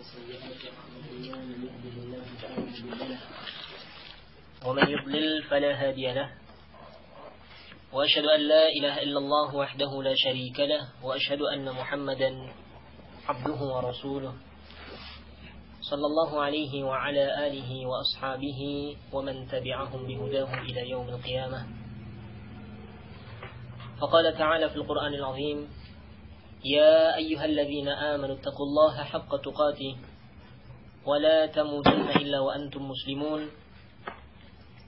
سيئات أعمالنا من يهده الله فلا مضل له ومن يضلل فلا هادي له وأشهد أن لا إله إلا الله وحده لا شريك له وأشهد أن محمدا عبده ورسوله صلى الله عليه وعلى آله وأصحابه ومن تبعهم بهداه إلى يوم القيامة. فقال تعالى في القرآن العظيم: يا أيها الذين آمنوا اتقوا الله حق تقاته ولا تموتن إلا وأنتم مسلمون.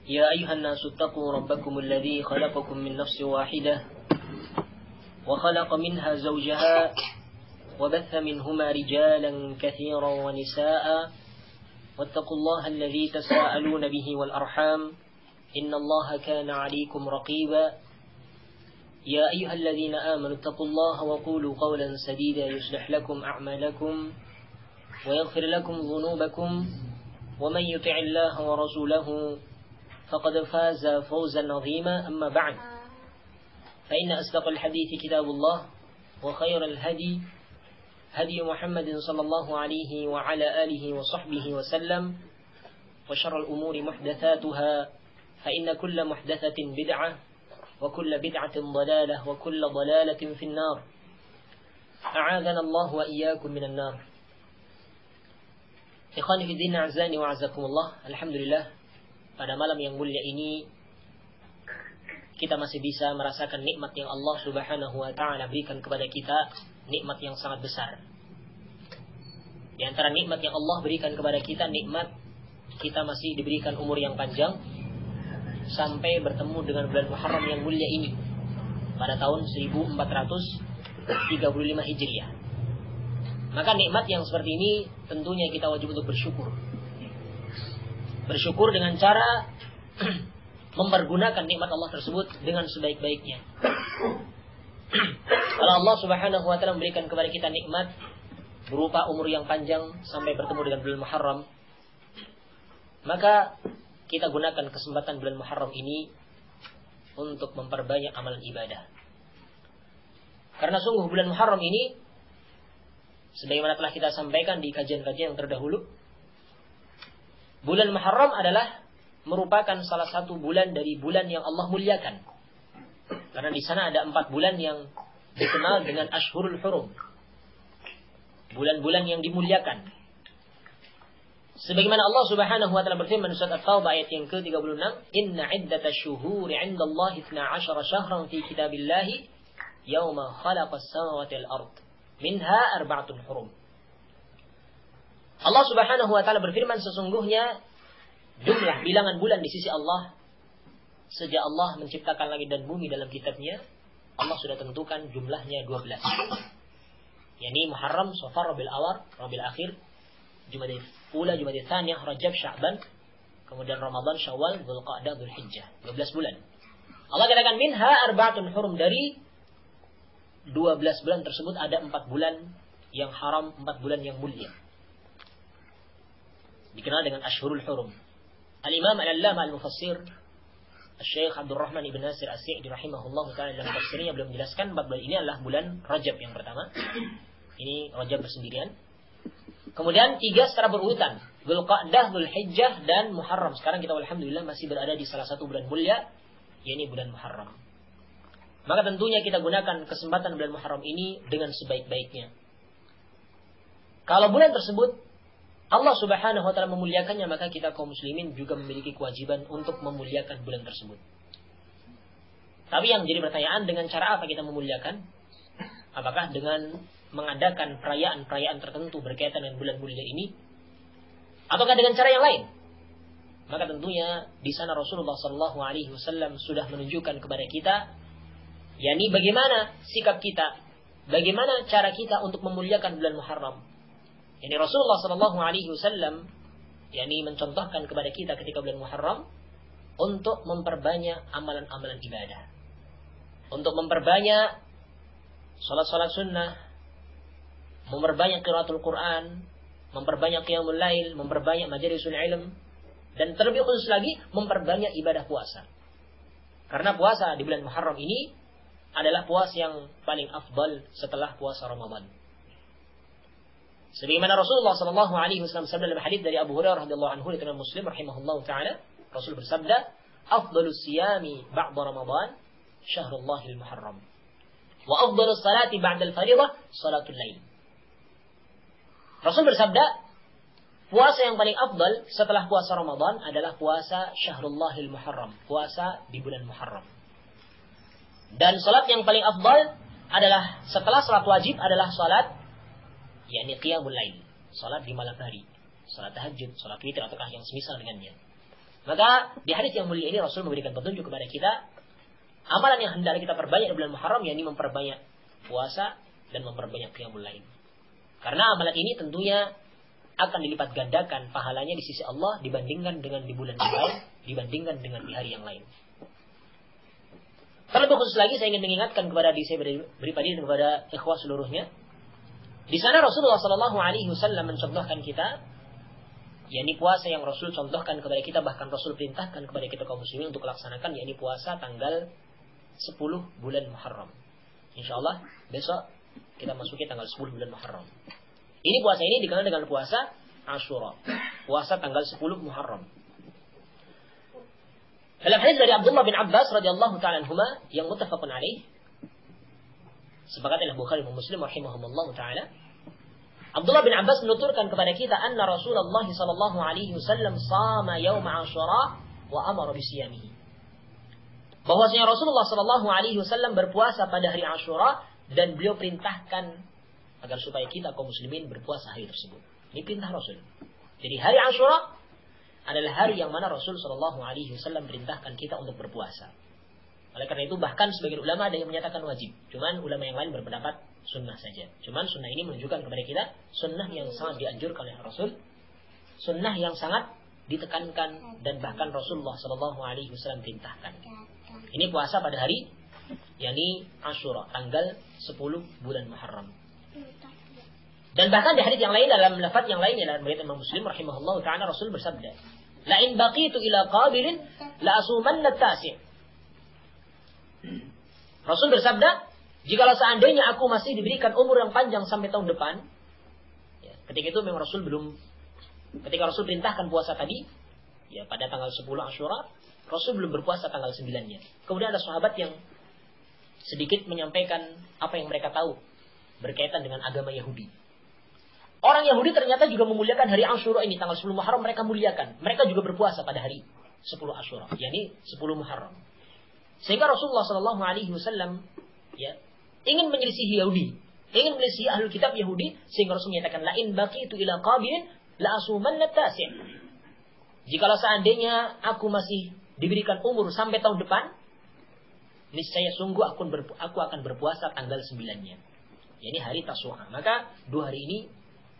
يا أيها الناس اتقوا ربكم الذي خلقكم من نفس واحدة وخلق منها زوجها وبث منهما رجالا كثيرا ونساء واتقوا الله الذي تساءلون به والأرحام إن الله كان عليكم رقيبا. يا أيها الذين آمنوا اتقوا الله وقولوا قولا سديدا يصلح لكم أعمالكم ويغفر لكم ذنوبكم ومن يطع الله ورسوله فقد فاز فوزا عظيما. أما بعد، فإن أصدق الحديث كتاب الله وخير الهدي هدي محمد صلى الله عليه وعلى آله وصحبه وسلم وشر الأمور محدثاتها فإن كل محدثة بدعة وكل بدعة ضلالة وكل ضلالة في النار. أعاذنا الله وإياكم من النار. Ikhwani fi din, a'zani wa a'azakumullah. Alhamdulillah, pada malam yang mulia ini kita masih bisa merasakan nikmat yang Allah Subhanahu wa taala berikan kepada kita, nikmat yang sangat besar. Di antara nikmat yang Allah berikan kepada kita, nikmat kita masih diberikan umur yang panjang sampai bertemu dengan bulan Muharram yang mulia ini pada tahun 1435 Hijriah. Maka nikmat yang seperti ini tentunya kita wajib untuk bersyukur. Bersyukur dengan cara mempergunakan nikmat Allah tersebut dengan sebaik-baiknya. Kalau Allah Subhanahu wa taala memberikan kepada kita nikmat berupa umur yang panjang sampai bertemu dengan bulan Muharram, maka kita gunakan kesempatan bulan Muharram ini untuk memperbanyak amalan ibadah. Karena sungguh bulan Muharram ini, sebagaimana telah kita sampaikan di kajian-kajian yang terdahulu, bulan Muharram adalah merupakan salah satu bulan dari bulan yang Allah muliakan. Karena di sana ada 4 bulan yang dikenal dengan Ashhurul Hurum, bulan-bulan yang dimuliakan. Sebagaimana Allah Subhanahu wa taala berfirman surat At-Taubah ayat yang ke-36, "Inna 'iddatash shuhuri 'indallahi 12 syahran fi kitabillahi yauma khalaqas samawati wal ard minha arba'atun hurum." Allah Subhanahu wa taala berfirman, sesungguhnya jumlah bilangan bulan di sisi Allah sejak Allah menciptakan langit dan bumi dalam kitabnya, Allah sudah tentukan jumlahnya 12. Yani Muharram, Safar, Rabiul Awal, Rabiul Akhir, Jumadil Ula, Jumadil Tsaniyah, Rajab, Sya'ban, kemudian Ramadan, Syawal, Dzulqa'dah, Dzulhijjah. 12 bulan. Allah katakan minha arba'atun hurum, dari 12 bulan tersebut ada 4 bulan yang haram, 4 bulan yang mulia. Dikenal dengan Ashhurul Hurum. Al-Imam Al-Allamah Al-Mufassir Syekh Abdul Rahman Ibn Nasir As-Sa'di rahimahullah ta'ala dalam tafsirnya beliau menjelaskan 4 bulan ini adalah bulan Rajab yang pertama. Ini Rajab bersendirian. Kemudian 3 secara berurutan, Dzulqa'dah, Dzulhijjah dan Muharram. Sekarang kita alhamdulillah masih berada di salah satu bulan mulia, yaitu bulan Muharram. Maka tentunya kita gunakan kesempatan bulan Muharram ini dengan sebaik-baiknya. Kalau bulan tersebut Allah Subhanahu wa taala memuliakannya, maka kita kaum muslimin juga memiliki kewajiban untuk memuliakan bulan tersebut. Tapi yang jadi pertanyaan, dengan cara apa kita memuliakan? Apakah dengan mengadakan perayaan-perayaan tertentu berkaitan dengan bulan mulia ini, ataukah dengan cara yang lain? Maka tentunya di sana Rasulullah sallallahu alaihi wasallam sudah menunjukkan kepada kita, yakni bagaimana sikap kita, bagaimana cara kita untuk memuliakan bulan Muharram. Yani Rasulullah sallallahu alaihi wasallam yakni mencontohkan kepada kita ketika bulan Muharram untuk memperbanyak amalan-amalan ibadah. Untuk memperbanyak salat-salat sunnah, memperbanyak qiraatul Quran, memperbanyak qiyamul lail, memperbanyak majalisul ilm, dan terlebih khusus lagi memperbanyak ibadah puasa. Karena puasa di bulan Muharram ini adalah puasa yang paling afdal setelah puasa Ramadan. Sebagaimana Rasulullah sallallahu alaihi wasallam bersabda dalam hadis dari Abu Hurairah radhiyallahu anhu riwayat Muslim rahimahullahu taala, Rasul bersabda, "Afdhalus siyami ba'da Ramadan syahrullahil muharram. Wa afdhalus salati ba'da al-fardhah salatul lail." Rasul bersabda, puasa yang paling afdal setelah puasa Ramadan adalah puasa Syahrullahil Muharram, puasa di bulan Muharram. Dan salat yang paling afdal adalah setelah salat wajib adalah salat yakni qiyamul lail, salat di malam hari, salat tahajud, salat witir ataukah yang semisal dengannya. Maka di hadis yang mulia ini Rasul memberikan petunjuk kepada kita amalan yang hendak kita perbanyak di bulan Muharram, yakni memperbanyak puasa dan memperbanyak qiyamul lail. Karena amalan ini tentunya akan dilipat gandakan pahalanya di sisi Allah dibandingkan dengan di bulan yang lain, dibandingkan dengan di hari yang lain. Terlebih khusus lagi saya ingin mengingatkan kepada diri saya pribadi dan kepada ikhwah seluruhnya. Di sana Rasulullah sallallahu alaihi wasallam mencontohkan kita, yakni puasa yang Rasul contohkan kepada kita, bahkan Rasul perintahkan kepada kita kaum muslimin untuk laksanakan, yakni puasa tanggal 10 bulan Muharram. Insyaallah besok kita masuki tanggal 10 bulan Muharram. Ini puasa ini dikenal dengan puasa Ashura, puasa tanggal 10 Muharram. Dalam hadis dari Abdullah bin Abbas radhiyallahu ta'ala anhuma yang muttafaqun alaih, sepakat oleh Bukhari dan Muslim rahimahumullah taala, Abdullah bin Abbas menuturkan kepada kita anna Rasulullah sallallahu alaihi wasallam shama yaum Ashura wa amara bi siyamihi. Bahwasanya Rasulullah sallallahu alaihi wasallam berpuasa pada hari Ashura dan beliau perintahkan agar supaya kita kaum muslimin berpuasa hari tersebut. Ini perintah Rasul. Jadi hari Ashura adalah hari yang mana Rasul sallallahu alaihi wasallam perintahkan kita untuk berpuasa. Oleh karena itu bahkan sebagian ulama ada yang menyatakan wajib. Cuman ulama yang lain berpendapat sunnah saja. Cuman sunnah ini menunjukkan kepada kita sunnah yang sangat dianjurkan oleh Rasul, sunnah yang sangat ditekankan dan bahkan Rasulullah sallallahu alaihi wasallam perintahkan. Ini puasa pada hari yakni Ashura, tanggal 10 bulan Muharram. Dan bahkan di hadis yang lain, dalam lafaz yang lain dalam riwayat Imam Muslim rahimahullah taala, Rasul bersabda, "La in baqitu ila qabilin la asumanna at-tasi'." Rasul bersabda, jikalau seandainya aku masih diberikan umur yang panjang sampai tahun depan, ya, ketika itu memang Rasul belum, ketika Rasul perintahkan puasa tadi, ya pada tanggal 10 Ashura, Rasul belum berpuasa tanggal 9-nya. Kemudian ada sahabat yang sedikit menyampaikan apa yang mereka tahu berkaitan dengan agama Yahudi. Orang Yahudi ternyata juga memuliakan hari Ashura ini, tanggal 10 Muharram mereka muliakan. Mereka juga berpuasa pada hari 10 Ashura, yakni 10 Muharram. Sehingga Rasulullah sallallahu alaihi wasallam ya ingin menyelisihi Yahudi, ingin menyelisihi ahlul kitab Yahudi, sehingga Rasul menyatakan la in baqitu ila qabilin la asumanna at-tasi'. Jikalau seandainya aku masih diberikan umur sampai tahun depan, niscaya sungguh aku akan berpuasa tanggal 9-nya. yakni hari Tasu'a. Maka 2 hari ini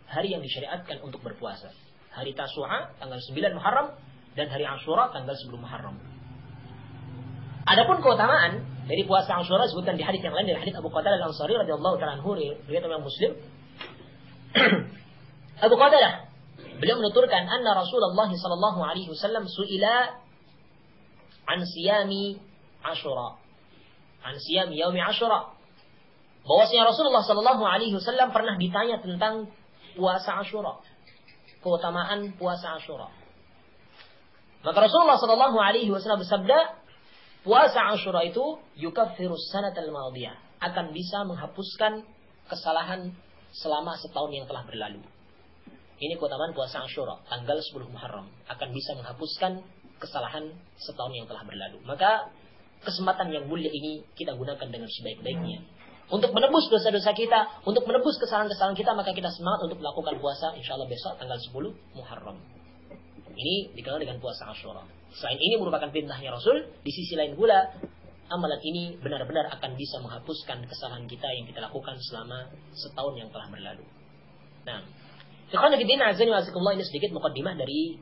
hari yang disyariatkan untuk berpuasa. Hari Tasu'a tanggal 9 Muharram dan hari Ashura tanggal 10 Muharram. Adapun keutamaan dari puasa Ashura disebutkan di hadis yang lain, dari hadis Abu Qatadah Al-Ansari radhiyallahu ta'ala anhu riwayat Imam Muslim. Abu Qatadah beliau menuturkan anna Rasulullah sallallahu alaihi wasallam su'ila an siyami Ashura. An siyami yaumi Ashura. Bahwasanya Rasulullah sallallahu alaihi wasallam pernah ditanya tentang puasa Ashura. Keutamaan puasa Ashura. Maka Rasulullah sallallahu alaihi wasallam bersabda, puasa Ashura itu yukaffirus sanatal madiyah, akan bisa menghapuskan kesalahan selama setahun yang telah berlalu. Ini keutamaan puasa Ashura, tanggal 10 Muharram, akan bisa menghapuskan kesalahan setahun yang telah berlalu. Maka kesempatan yang mulia ini kita gunakan dengan sebaik-baiknya. Untuk menebus dosa-dosa kita, untuk menebus kesalahan-kesalahan kita, maka kita semangat untuk melakukan puasa insyaallah besok tanggal 10 Muharram. Ini dikenal dengan puasa Ashura. Selain ini merupakan perintahnya Rasul, di sisi lain pula amalan ini benar-benar akan bisa menghapuskan kesalahan kita yang kita lakukan selama setahun yang telah berlalu. Nah, ikhwan fillah azza wa jalla, ini sedikit muqaddimah dari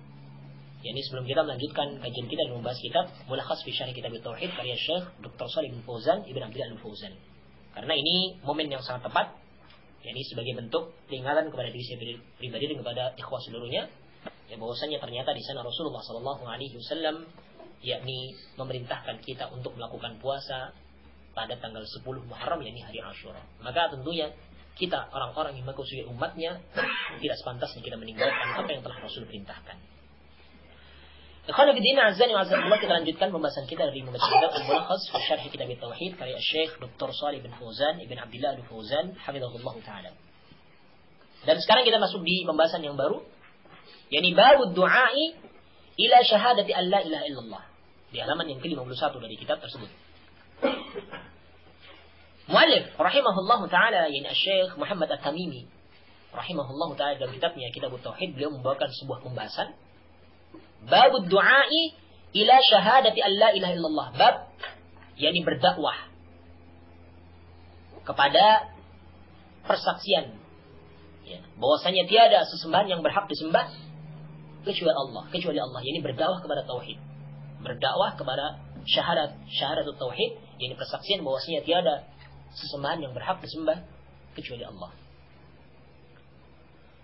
yakni sebelum kita melanjutkan kajian kita dan membahas kitab Mulakhas fi Syarh Kitab Tauhid karya Syekh Dr. Shalih bin Fauzan Ibn Abdullah Al-Fauzan. Karena ini momen yang sangat tepat, yakni sebagai bentuk peringatan kepada diri saya pribadi dan kepada ikhwah seluruhnya, ya bahwasanya ternyata di sana Rasulullah sallallahu alaihi wasallam yakni memerintahkan kita untuk melakukan puasa pada tanggal 10 Muharram, yakni hari Ashura. Maka tentunya kita orang-orang yang mengaku sebagai umatnya tidak sepantasnya kita meninggalkan apa yang telah Rasul perintahkan. Ikhwan fillah azza wa jalla, kita lanjutkan pembahasan kita dari membaca kitab Al-Mulakhas fi Syarh Kitab Tauhid karya Syekh Dr. Shalih bin Fauzan Ibn Abdullah Al-Fauzan hafizahullah taala. Dan sekarang kita masuk di pembahasan yang baru, yakni babud du'ai ila syahadati an la ilaha illallah. Di halaman yang ke-51 dari kitab tersebut. Muallif rahimahullahu taala yakni Syekh Muhammad At-Tamimi rahimahullahu taala dalam kitabnya Kitab Tauhid, beliau membawakan sebuah pembahasan babud du'ai ila syahadati an la ilaha illallah. Bab yakni berdakwah kepada persaksian bahwasanya tiada sesembahan yang berhak disembah kecuali Allah, yakni berdakwah kepada tauhid, berdakwah kepada syahadatut tauhid, yakni persaksian bahwasanya tiada sesembahan yang berhak disembah kecuali Allah.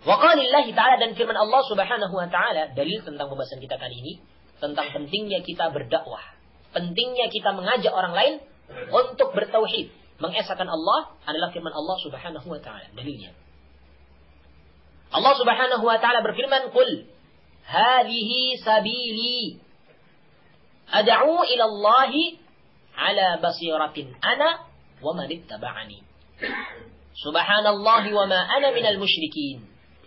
Wa qalillahi ta'ala, dan firman Allah Subhanahu wa taala, dalil tentang pembahasan kita kali ini tentang pentingnya kita berdakwah, pentingnya kita mengajak orang lain untuk bertauhid, mengesahkan Allah, adalah firman Allah Subhanahu wa taala. Dalilnya Allah Subhanahu wa taala berfirman, "Qul hadhihi sabili ad'u ila Allah ala basiratin ana wa man ittaba'ani. Subhanallahi wa ma ana minal musyrikin."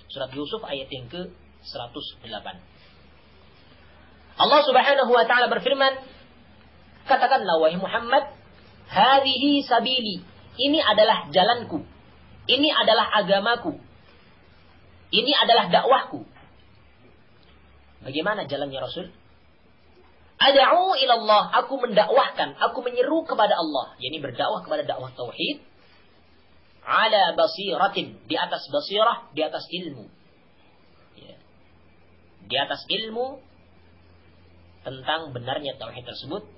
Surat Yusuf ayat yang ke-108. Allah Subhanahu wa taala berfirman, katakanlah wahai Muhammad, hadhihi sabili, ini adalah jalanku, ini adalah agamaku, ini adalah dakwahku. Bagaimana jalannya Rasul? Ad'u ila Allah, aku mendakwahkan, aku menyeru kepada Allah, yakni berdakwah kepada dakwah tauhid. Ala basiratin, di atas basirah, di atas ilmu. Ya. Di atas ilmu tentang benarnya tauhid tersebut.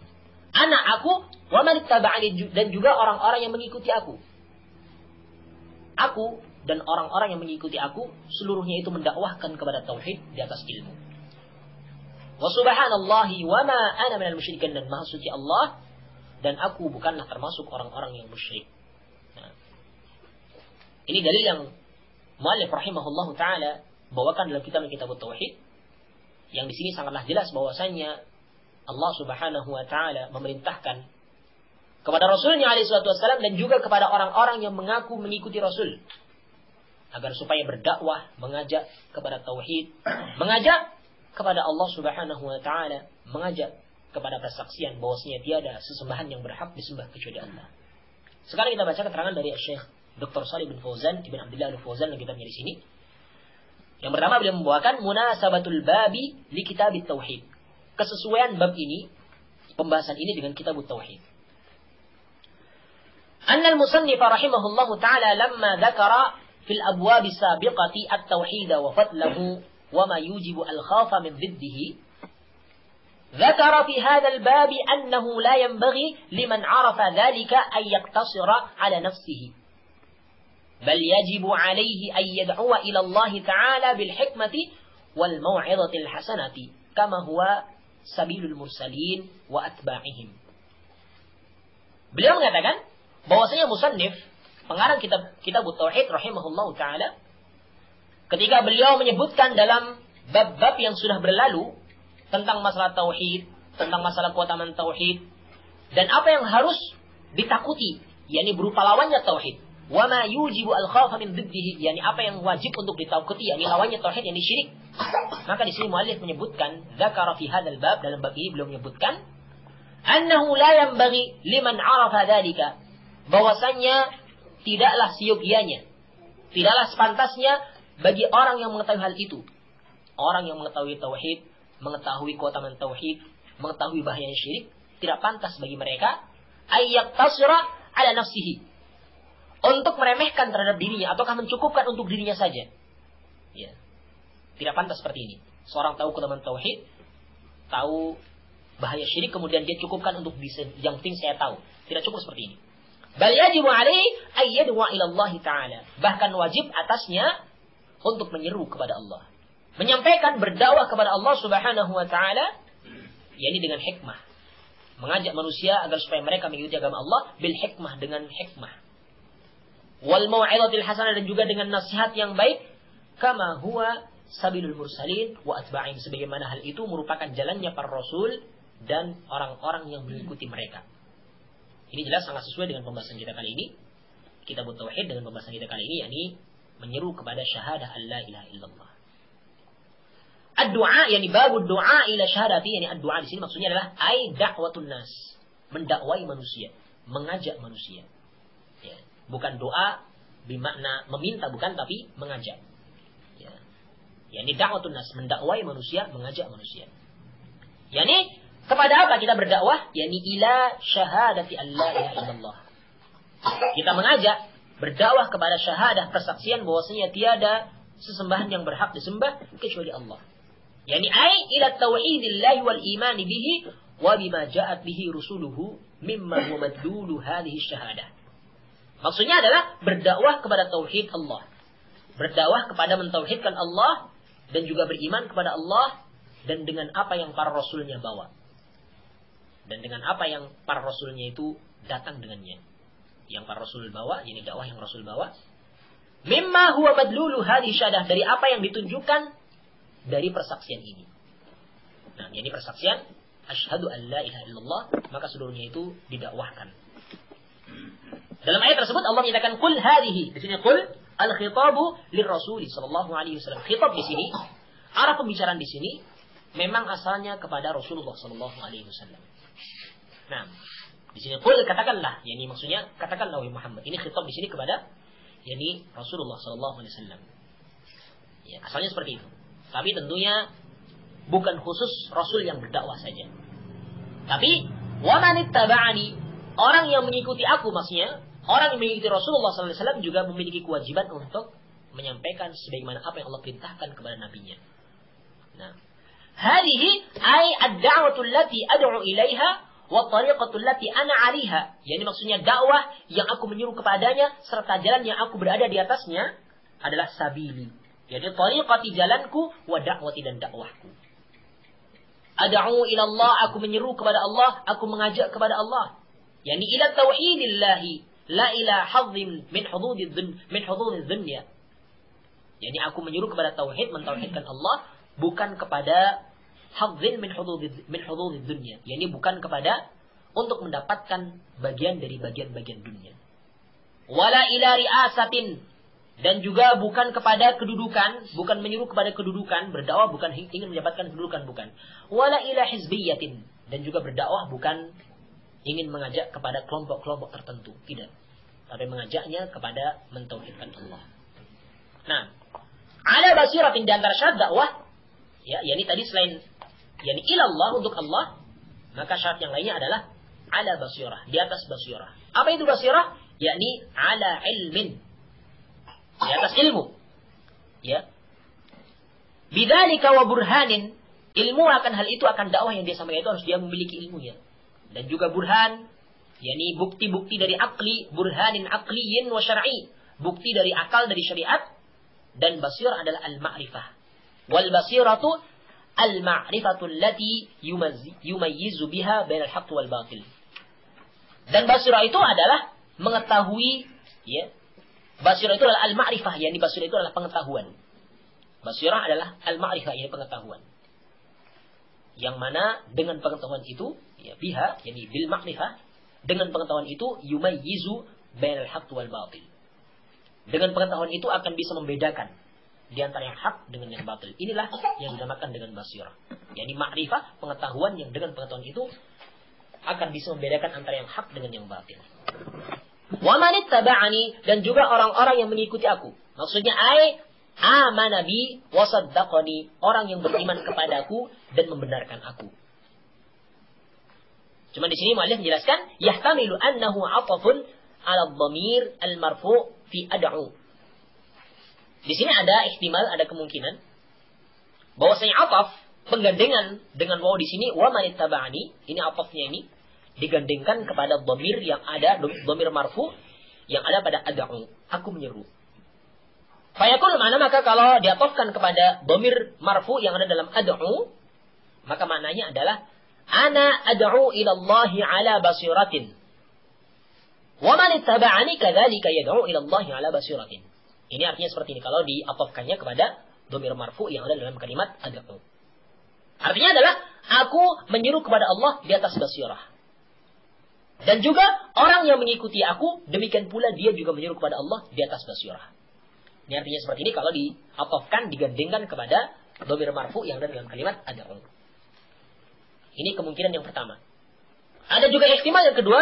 Anak aku, wa man ittaba'ani, dan juga orang-orang yang mengikuti aku. Aku dan orang-orang yang mengikuti aku, seluruhnya itu mendakwahkan kepada tauhid di atas ilmu. Wa subhanallahi wa ma ana minal musyrikin, dan maha suci Allah, dan aku bukanlah termasuk orang-orang yang musyrik. Nah, ini dalil yang muallif rahimahullahu taala bawakan dalam kitab Tauhid, yang di sini sangatlah jelas bahwasanya Allah Subhanahu wa taala memerintahkan kepada Rasulnya alaihi salatu wasallam dan juga kepada orang-orang yang mengaku mengikuti Rasul agar supaya berdakwah, mengajak kepada tauhid, mengajak kepada Allah Subhanahu wa taala, mengajak kepada persaksian bahwasanya tiada sesembahan yang berhak disembah kecuali Allah. Sekarang kita baca keterangan dari Syekh Dr. Shalih bin Fauzan Ibn Abdullah Al-Fauzan yang kitabnya di sini. Yang pertama beliau membawakan munasabatul babi li kitab tauhid. Kesesuaian bab ini, pembahasan ini dengan kitab tauhid. Anna al-musannif rahimahullahu taala lamma dzakara fil abwab sabiqati at-tauhid wa fadlahu wa ma yujibu al-khafa min dhiddihi. ذكر في هذا الباب أنه لا ينبغي لمن عرف ذلك أن يقتصر على نفسه، بل يجب عليه أن يدعو إلى الله تعالى بالحكمة والموعظة الحسنة كما هو سبيل المرسلين وأتباعهم. Beliau mengatakan bahwasanya musannif, pengarang kitab Tauhid rahimahullahu taala, ketika beliau menyebutkan dalam bab-bab yang sudah berlalu tentang masalah tauhid, tentang masalah keutamaan tauhid, dan apa yang harus ditakuti, yakni berupa lawannya tauhid. Wa ma yujibu al-khawfa min dhiddihi, yakni apa yang wajib untuk ditakuti, yakni lawannya tauhid, yakni syirik. Maka di sini muallif menyebutkan, dzakara fi hadzal bab, dalam bab ini beliau menyebutkan, annahu la yanbaghi liman 'arafa dzalika, bahwasanya tidaklah siogianya, tidaklah sepantasnya bagi orang yang mengetahui hal itu. Orang yang mengetahui tauhid, mengetahui keutamaan tauhid, mengetahui bahayanya syirik, tidak pantas bagi mereka ayyak tasra ala nafsihi, untuk meremehkan terhadap dirinya ataukah mencukupkan untuk dirinya saja. Ya. Tidak pantas seperti ini. Seorang tahu keutamaan tauhid, tahu bahaya syirik, kemudian dia cukupkan untuk bisa, yang penting saya tahu. Tidak cukup seperti ini. Bal yajibu alaihi ayyad'u ila Allah taala. Bahkan wajib atasnya untuk menyeru kepada Allah, menyampaikan, berdakwah kepada Allah Subhanahu wa taala, yakni dengan hikmah, mengajak manusia agar supaya mereka mengikuti agama Allah bil hikmah, dengan hikmah. wal mau'izatil hasanah, dan juga dengan nasihat yang baik, kama huwa sabilul mursalin wa atba'in, sebagaimana hal itu merupakan jalannya para rasul dan orang-orang yang mengikuti mereka. Ini jelas sangat sesuai dengan pembahasan kita kali ini. Kita bertauhid dengan pembahasan kita kali ini, yakni menyeru kepada syahadah alla ilaha illallah. Ad-du'a, yakni babud du'a ila syahadati, yakni ad-du'a di sini maksudnya adalah ai da'watun nas, mendakwai manusia, mengajak manusia. Ya, bukan doa bermakna meminta, bukan, tapi mengajak. Ya. Yakni da'watun nas, mendakwai manusia, mengajak manusia. Yakni kepada apa kita berdakwah? Yakni ila syahadati alla ilaha illallah. Kita mengajak berdakwah kepada syahadah, persaksian bahwasanya tiada sesembahan yang berhak disembah kecuali Allah. Yani ai ila tauhidillah wal iman bihi wa bima ja'at bihi rusuluhu mimma huwa madlulu hadhihi syahadah. Maksudnya adalah berdakwah kepada tauhid Allah. Berdakwah kepada mentauhidkan Allah dan juga beriman kepada Allah dan dengan apa yang para rasulnya bawa. Dan dengan apa yang para rasulnya itu datang dengannya. Yang para rasul bawa, yakni dakwah yang rasul bawa. Mimma huwa madlulu hadhihi syahadah, dari apa yang ditunjukkan dari persaksian ini. Nah, yakni persaksian asyhadu an la ilaha illallah, maka seluruhnya itu didakwahkan. Dalam ayat tersebut Allah menyatakan qul hadhihi. Di sini qul al-khitabu lirrasul sallallahu alaihi wasallam. Khitab di sini, arah pembicaraan di sini memang asalnya kepada Rasulullah sallallahu alaihi wasallam. Nah, di sini qul katakanlah, yakni maksudnya katakanlah wahai Muhammad. Ini khitab di sini kepada yakni Rasulullah sallallahu alaihi wasallam. Ya, asalnya seperti itu. Tapi tentunya bukan khusus Rasul yang berdakwah saja. Tapi wa man ittaba'ani, orang yang mengikuti aku, maksudnya orang yang mengikuti Rasulullah sallallahu alaihi wasallam juga memiliki kewajiban untuk menyampaikan sebagaimana apa yang Allah perintahkan kepada nabinya. Nah, hadhihi ay ad-da'watu allati ad'u ilaiha wa tariqatu allati ana 'alaiha. Yani maksudnya dakwah yang aku menyeru kepadanya serta jalan yang aku berada di atasnya adalah sabili. Jadi tariqati, jalanku, wa da'wati, dan dakwahku. Ad'u ila Allah, aku menyeru kepada Allah, aku mengajak kepada Allah. Yani ila tauhidillahi, la ila hadzim min hududid dunya. Yani aku menyeru kepada tauhid, mentauhidkan Allah, bukan kepada hadzin min hududid dunya. Yani bukan kepada untuk mendapatkan bagian dari bagian-bagian dunia. Wala ila riasatin, dan juga bukan kepada kedudukan, bukan menyuruh kepada kedudukan, berdakwah bukan ingin mendapatkan kedudukan, bukan. Wala ila hizbiyatin, dan juga berdakwah bukan ingin mengajak kepada kelompok-kelompok tertentu, tidak. Tapi mengajaknya kepada mentauhidkan Allah. Nah, ala basiratin, di antara syarat dakwah, ya, yakni tadi selain yakni ilallah, untuk Allah, maka syarat yang lainnya adalah ala basirah, di atas basirah. Apa itu basirah? Yakni ala ilmin, di atas ilmu. Ya. Bidzalika wa burhanin, ilmu akan hal itu, akan dakwah yang dia sampaikan itu harus dia memiliki ilmunya. Dan juga burhan, yakni bukti-bukti dari akli, burhanin aqliyin wa syar'i, bukti dari akal, dari syariat. Dan basir adalah al-ma'rifah. Wal basiratu al-ma'rifatu allati yumayyizu biha bainal haqq wal batil. Dan basirah itu adalah mengetahui, ya. Basirah itu adalah al-ma'rifah, yakni basirah itu adalah pengetahuan. Basirah adalah al-ma'rifah, yakni pengetahuan. Yang mana dengan pengetahuan itu, ya, biha, yakni bil ma'rifah, dengan pengetahuan itu yumayyizu bainal haqq wal batil. Dengan pengetahuan itu akan bisa membedakan di antara yang hak dengan yang batil. Inilah yang dinamakan dengan basirah. Yakni ma'rifah, pengetahuan yang dengan pengetahuan itu akan bisa membedakan antara yang hak dengan yang batil. Wa man ittaba'ani, dan juga orang-orang yang mengikuti aku. Maksudnya amana bi wa saddaqani, orang yang beriman kepadaku dan membenarkan aku. Cuma di sini muallif menjelaskan yahtamilu annahu 'athafun 'ala dhamir al-marfu' fi ad'u. Di sini ada ihtimal, ada kemungkinan bahwasanya 'athaf, penggandengan dengan waw di sini, wa man ittaba'ani, ini 'athafnya ini digandengkan kepada dhamir yang ada, dhamir marfu yang ada pada ad'u, aku menyeru. Fayakun mana, maka kalau diatofkan kepada dhamir marfu yang ada dalam ad'u, maka maknanya adalah ana ad'u ila Allah ala basiratin. Wa man ittaba'ani kadzalika yad'u ila Allah 'ala basiratin. Ini artinya seperti ini kalau diatofkannya kepada dhamir marfu yang ada dalam kalimat ad'u. Artinya adalah aku menyeru kepada Allah di atas basirah. Dan juga orang yang mengikuti aku, demikian pula dia juga menyeru kepada Allah di atas basirah. Ini artinya seperti ini kalau diatofkan, digandengkan kepada dhamir marfu yang ada dalam kalimat ad'u. Ini kemungkinan yang pertama. Ada juga ihtimal yang kedua.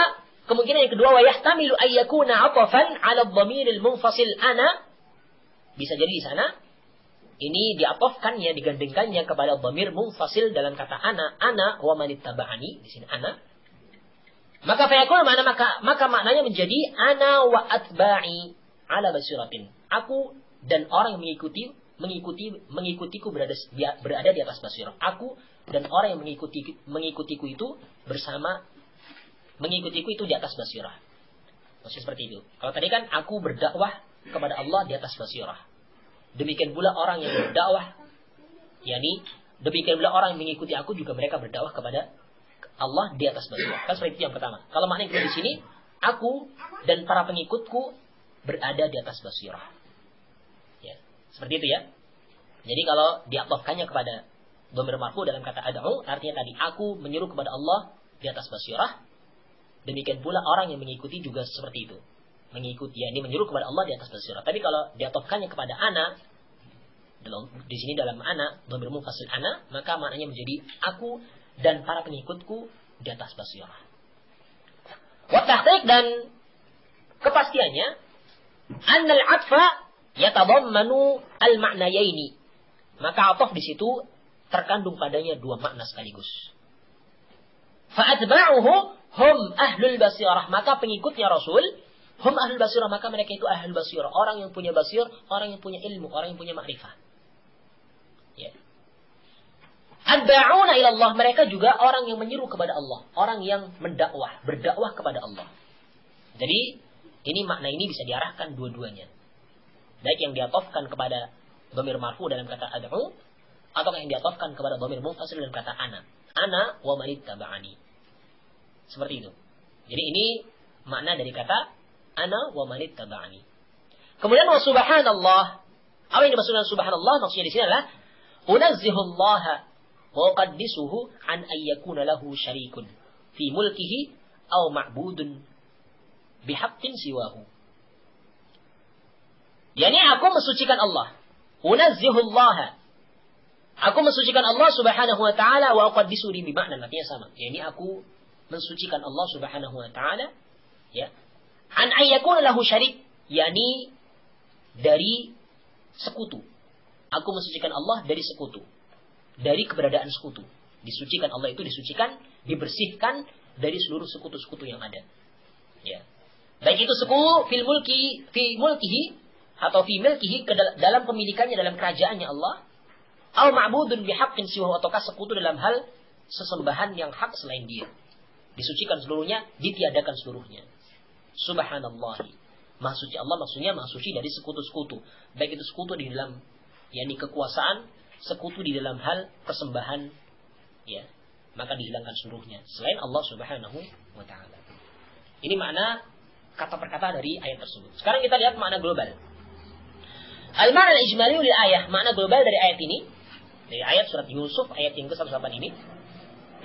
Kemungkinan yang kedua, wa yahtamilu ay yakuna 'atafan 'ala ad-dhamiril munfasil ana. Bisa jadi di sana ini diatofkannya, digandengkannya kepada dhamir munfasil dalam kata ana wa man ittaba'ani, di sini ana. Maka fayakun maka maknanya menjadi ana wa atba'i 'ala basiratin. Aku dan orang yang mengikutiku berada di atas basirah. Aku dan orang yang mengikutiku itu bersama mengikutiku itu di atas basirah. Maksudnya seperti itu. Kalau tadi kan aku berdakwah kepada Allah di atas basirah. Demikian pula orang yang berdakwah, yakni demikian pula orang yang mengikuti aku juga mereka berdakwah kepada Allah di atas basirah. Kan seperti itu yang pertama. Kalau maknanya di sini, aku dan para pengikutku berada di atas basirah. Ya, seperti itu ya. Jadi kalau diatofkannya kepada dhamir marfu dalam kata ad'u, artinya tadi aku menyeru kepada Allah di atas basirah. Demikian pula orang yang mengikuti juga seperti itu. Mengikuti, yakni menyeru kepada Allah di atas basirah. Tapi kalau diatofkannya kepada ana, di sini dalam ana, dhamir munfasil ana, maka maknanya menjadi aku dan para pengikutku di atas basirah. Wa tahqiq dan kepastiannya, annal 'atfa yatadammanu al-ma'nayaini. Maka ataf di situ terkandung padanya dua makna sekaligus. Fa'atba'uhu hum ahlul basirah. Maka pengikutnya Rasul, hum ahlul basirah. Maka mereka itu ahlul basirah. Orang yang punya basir, orang yang punya ilmu, orang yang punya ma'rifah. Ya. Adba'una ila Allah. Mereka juga orang yang menyeru kepada Allah. Orang yang mendakwah, berdakwah kepada Allah. Jadi, ini makna ini bisa diarahkan dua-duanya. Baik yang diatofkan kepada dhamir marfu dalam kata ad'u, atau yang diatofkan kepada dhamir munfasil dalam kata ana. Ana wa man ittaba'ani. Seperti itu. Jadi ini makna dari kata ana wa man ittaba'ani. Kemudian wa subhanallah. Apa yang dimaksud dengan subhanallah? Maksudnya di sini adalah unazzihullah wa uqaddisuhu an ayyakuna lahu syarikun fi mulkihi aw ma'budun bihaqqin siwahu. Yani aku mensucikan Allah. Unazzihullah. Aku mensucikan Allah subhanahu wa ta'ala wa uqaddisu bi makna artinya sama. Yani aku mensucikan Allah subhanahu wa ta'ala ya. An ayyakuna lahu syarik, yani dari sekutu. Aku mensucikan Allah dari sekutu. Dari keberadaan sekutu. Disucikan Allah itu disucikan, dibersihkan dari seluruh sekutu-sekutu yang ada. Ya. Baik itu sekutu fi mulkihi atau fi milkihi dalam pemilikannya, dalam kerajaannya Allah. Au ma'budun bihaqqin siwahu, ataukah sekutu dalam hal sesembahan yang hak selain dia. Disucikan seluruhnya, ditiadakan seluruhnya. Subhanallah. Maha suci Allah maksudnya maha suci dari sekutu-sekutu. Baik itu sekutu di dalam yakni kekuasaan, sekutu di dalam hal persembahan, ya, maka dihilangkan seluruhnya selain Allah Subhanahu wa taala. Ini makna kata per kata dari ayat tersebut. Sekarang kita lihat makna global. Al-ma'na al-ijmali li ayah, makna global dari ayat ini, dari ayat surat Yusuf ayat yang ke-108 ini.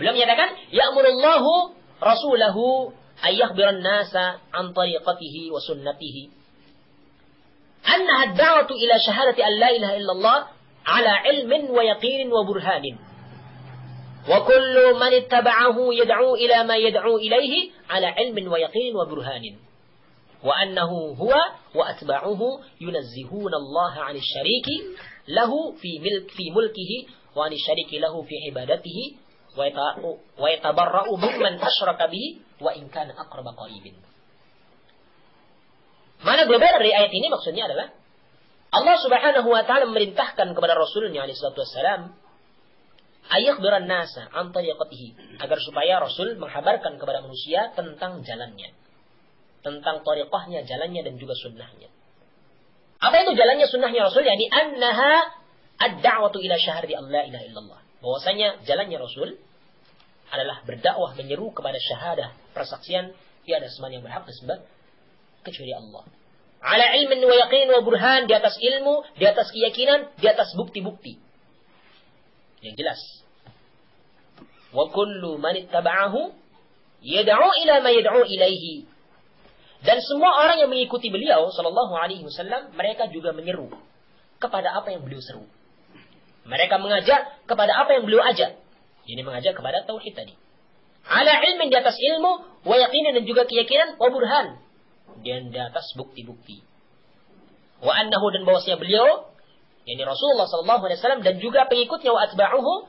Beliau menyatakan, ya'murullahu rasulahu ayyakhbiran nasa an tariqatihi wa sunnatihi. Annaha ad-da'watu ila syahadati an la ilaha illallah ala ilmin wa yaqinin wa burhanin. Wa kullu man ittaba'ahu yad'u ila ma yad'u ilayhi ala ilmin wa yaqinin wa burhanin. Wa annahu huwa wa atba'uhu yunazzihuna Allah 'anil syariki lahu fi mulkihi wa 'anil syariki lahu fi ibadatihi wa yatabarra'u mimman asyraka bihi wa in kana aqraba qaribin. Mana global dari ayat ini maksudnya adalah Allah Subhanahu wa taala memerintahkan kepada Rasulnya alaihi salatu wassalam ayakhbiran nasa an tariqatihi, agar supaya Rasul menghabarkan kepada manusia tentang jalannya, tentang tariqahnya, jalannya dan juga sunnahnya. Apa itu jalannya, sunnahnya Rasul? Yani annaha ad-da'watu ila syahadati an la ilaha illallah. Bahwasanya jalannya Rasul adalah berdakwah, menyeru kepada syahadah, persaksian tiada sembahan yang berhak disembah kecuali Allah. Ala ilmin wa yaqin wa burhan, di atas ilmu, di atas keyakinan, di atas bukti-bukti. Yang jelas. Wa kullu man ittaba'ahu yad'u ila ma yad'u ilaihi. Dan semua orang yang mengikuti beliau sallallahu alaihi wasallam, mereka juga menyeru kepada apa yang beliau seru. Mereka mengajak kepada apa yang beliau ajak. Ini mengajak kepada tauhid tadi. Ala ilmin, di atas ilmu, wa yaqinin, dan juga keyakinan, wa burhan, dan di atas bukti-bukti. Wa annahu, dan bahwasanya beliau, yakni Rasulullah sallallahu alaihi wasallam, dan juga pengikutnya, wa atba'uhu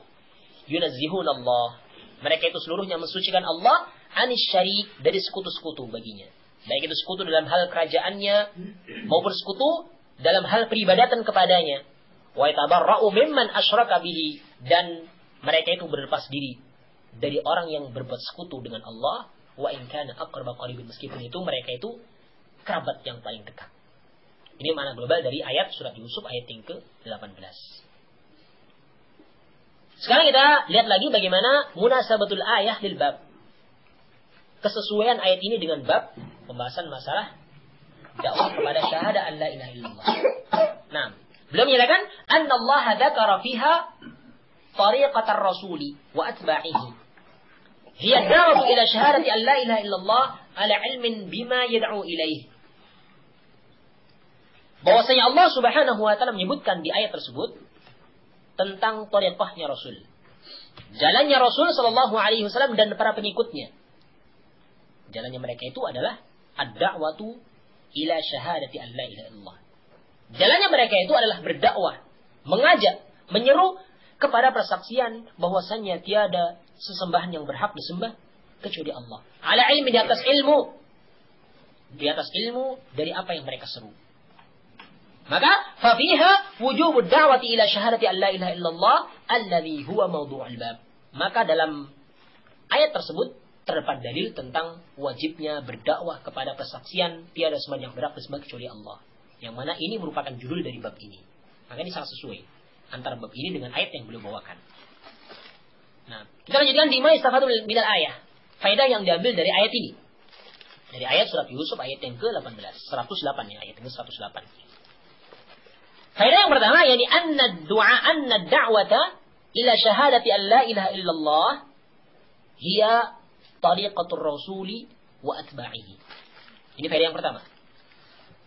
yunazzihun Allah. Mereka itu seluruhnya mensucikan Allah anis syarik, dari sekutu-sekutu baginya. Baik itu sekutu dalam hal kerajaannya maupun sekutu dalam hal peribadatan kepadanya. Wa yatabarra'u mimman asyraka bihi, dan mereka itu berlepas diri dari orang yang berbuat sekutu dengan Allah. Wa in kana aqraba qaribin, meskipun itu mereka itu kerabat yang paling dekat. Ini makna global dari ayat surat Yusuf ayat yang ke-18. Sekarang kita lihat lagi bagaimana munasabatul ayah lil bab. Kesesuaian ayat ini dengan bab pembahasan masalah dakwah kepada syahadah an la ilaha illallah. Nah, beliau menyatakan annallaha dzakara fiha tariqatar rasuli wa atba'ihi. Hiya da'watu ila syahadati an la ilaha illallah ala ilmin bima yad'u ilaih. Bahwasanya Allah Subhanahu wa taala menyebutkan di ayat tersebut tentang tariqahnya Rasul. Jalannya Rasul sallallahu alaihi wasallam dan para pengikutnya. Jalannya mereka itu adalah ad-da'watu ila syahadati an la ilaha illallah. Jalannya mereka itu adalah berdakwah, mengajak, menyeru kepada persaksian bahwasannya tiada sesembahan yang berhak disembah kecuali Allah. Ala ilmi, di atas ilmu. Di atas ilmu dari apa yang mereka seru. Maka fafiha wujubud da'wati ila syahadati an la ilaha illallah alladhi huwa mawdu'ul bab. Maka dalam ayat tersebut terdapat dalil tentang wajibnya berdakwah kepada persaksian tiada sembahan yang berhak disembah kecuali Allah. Yang mana ini merupakan judul dari bab ini. Maka ini sangat sesuai antara bab ini dengan ayat yang beliau bawakan. Nah, kita lanjutkan di ma'istafadul minal ayah. Faedah yang diambil dari ayat ini. Dari ayat surat Yusuf ayat yang ke-18. 108 ya, ayat yang ke-108. Faedah yang pertama, yakni anna da'wata ila syahadati an la ilaha illallah hiya tariqatur rasuli wa atba'ihi. Ini faedah yang pertama.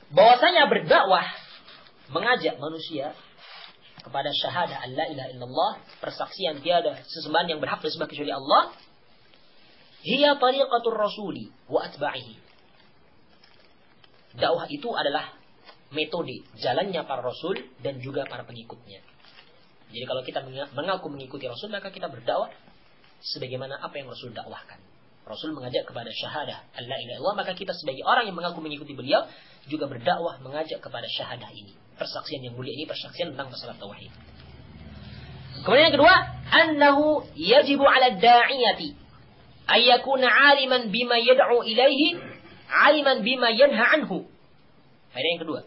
Bahwasanya berdakwah, mengajak manusia kepada syahadah an la ilaha illallah, persaksian tiada sesembahan yang berhak disembah kecuali Allah, hiya tariqatur rasuli wa atba'ihi. Dakwah itu adalah metode jalannya para rasul dan juga para pengikutnya. Jadi kalau kita mengaku mengikuti Rasul, maka kita berdakwah sebagaimana apa yang Rasul dakwahkan. Rasul mengajak kepada syahadah an la ilaha illallah, maka kita sebagai orang yang mengaku mengikuti beliau juga berdakwah mengajak kepada syahadah ini. Persaksian yang mulia ini, persaksian tentang masalah tauhid. Kemudian yang kedua, annahu yajibu 'ala ad-da'iyati ay yakuna 'aliman bima yad'u ilaihi 'aliman bima yanha anhu. Faedah yang kedua,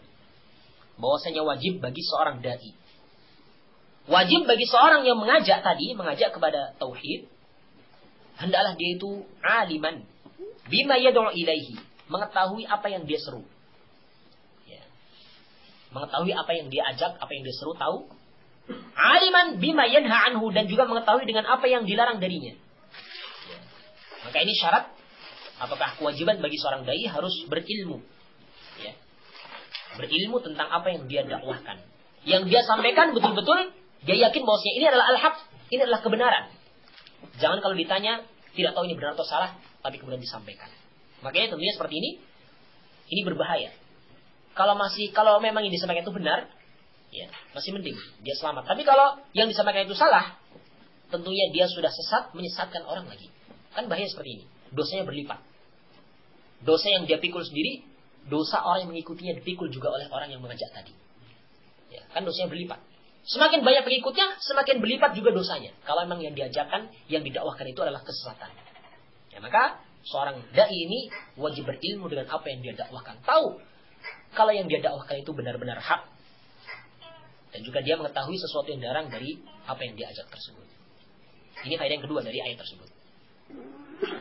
bahwasanya wajib bagi seorang dai, wajib bagi seorang yang mengajak kepada tauhid, hendaklah dia itu aliman bima yad'u ilaihi, mengetahui apa yang dia seru. Mengetahui apa yang dia ajak, apa yang dia seru, tahu. Aliman bima yanha anhu, dan juga mengetahui dengan apa yang dilarang darinya. Maka ini syarat, apakah kewajiban bagi seorang dai harus berilmu. Ya. Berilmu tentang apa yang dia dakwahkan. Yang dia sampaikan betul-betul, dia yakin bahwasanya ini adalah al-haq, ini adalah kebenaran. Jangan kalau ditanya, tidak tahu ini benar atau salah, tapi kemudian disampaikan. Makanya tentunya seperti ini berbahaya. Kalau memang yang disampaikan itu benar, ya masih mending dia selamat. Tapi kalau yang disampaikan itu salah, tentunya dia sudah sesat, menyesatkan orang lagi. Kan bahaya seperti ini. Dosanya berlipat. Dosa yang dia pikul sendiri, dosa orang yang mengikutinya dipikul juga oleh orang yang mengajak tadi. Ya, kan dosanya berlipat. Semakin banyak pengikutnya, semakin berlipat juga dosanya. Kalau memang yang diajarkan, yang didakwahkan itu adalah kesesatan. Ya, maka seorang dai ini wajib berilmu dengan apa yang dia dakwahkan. Tahu kalau yang dia dakwahkan itu benar-benar hak. Dan juga dia mengetahui sesuatu yang dilarang dari apa yang dia ajak tersebut. Ini faedah yang kedua dari ayat tersebut.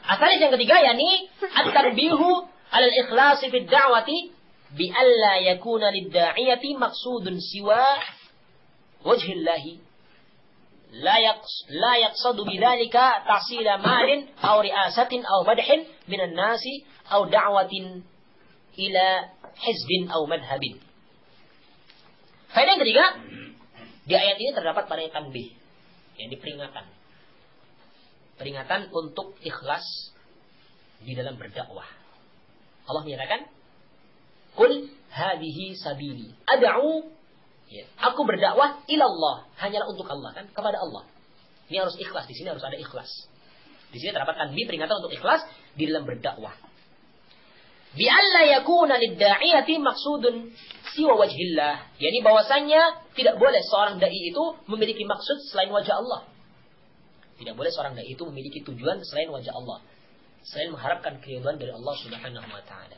Asalnya yang ketiga, yakni at-tarbihu 'ala al-ikhlas fi ad-da'wati bi alla yakuna lid-da'iyati maqsudun siwa wajhillahi la yaqsadu bidzalika tahsila malin aw ri'asatin aw madhin minan nasi aw da'watin ila hizbin aw madhhabin. Faedah yang ketiga, di ayat ini terdapat pada tanbih, yang diperingatan. Peringatan untuk ikhlas di dalam berdakwah. Allah menyatakan, "Qul hadhihi sabili ad'u," ya, aku berdakwah ilallah, hanyalah untuk Allah, kan, kepada Allah. Ini harus ikhlas, di sini harus ada ikhlas. Di sini terdapat tanbih peringatan untuk ikhlas di dalam berdakwah. Bi alla yakuna lid-da'iyati maqsudun siwa wajhillah. Yani bahwasanya tidak boleh seorang dai itu memiliki maksud selain wajah Allah. Tidak boleh seorang dai itu memiliki tujuan selain wajah Allah, selain mengharapkan keridhaan dari Allah Subhanahu wa taala.